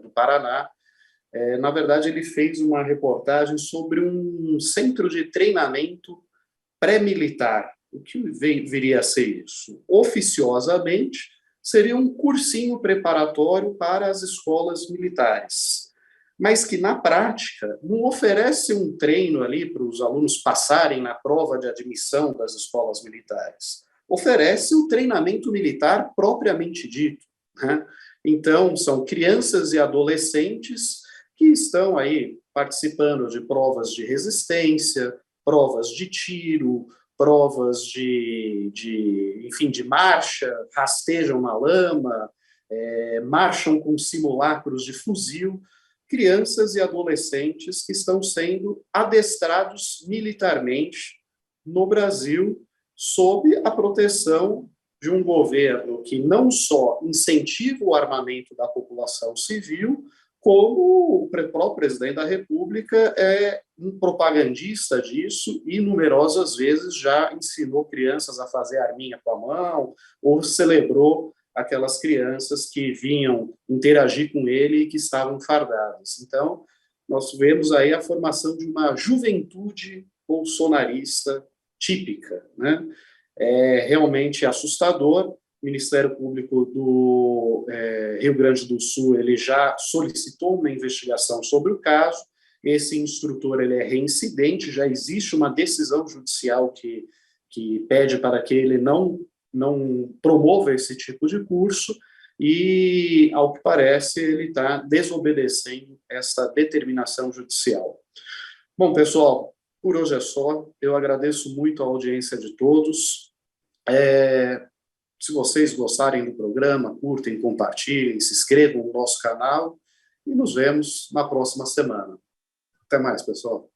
do Paraná. Na verdade, ele fez uma reportagem sobre um centro de treinamento pré-militar. O que viria a ser isso? Oficiosamente, seria um cursinho preparatório para as escolas militares, mas que, na prática, não oferece um treino ali para os alunos passarem na prova de admissão das escolas militares. Oferece o treinamento militar propriamente dito, né? Então, são crianças e adolescentes que estão aí participando de provas de resistência, provas de tiro, provas enfim, de marcha, rastejam na lama, marcham com simulacros de fuzil, crianças e adolescentes que estão sendo adestrados militarmente no Brasil sob a proteção de um governo que não só incentiva o armamento da população civil, como o próprio presidente da República é um propagandista disso e numerosas vezes já ensinou crianças a fazer arminha com a mão ou celebrou aquelas crianças que vinham interagir com ele e que estavam fardadas. Então, nós vemos aí a formação de uma juventude bolsonarista típica, né? É realmente assustador. O Ministério Público do Rio Grande do Sul ele já solicitou uma investigação sobre o caso. Esse instrutor ele é reincidente, já existe uma decisão judicial que pede para que ele não promova esse tipo de curso e, ao que parece, ele está desobedecendo essa determinação judicial. Bom, pessoal, por hoje é só. Eu agradeço muito a audiência de todos. Se vocês gostarem do programa, curtem, compartilhem, se inscrevam no nosso canal e nos vemos na próxima semana. Até mais, pessoal.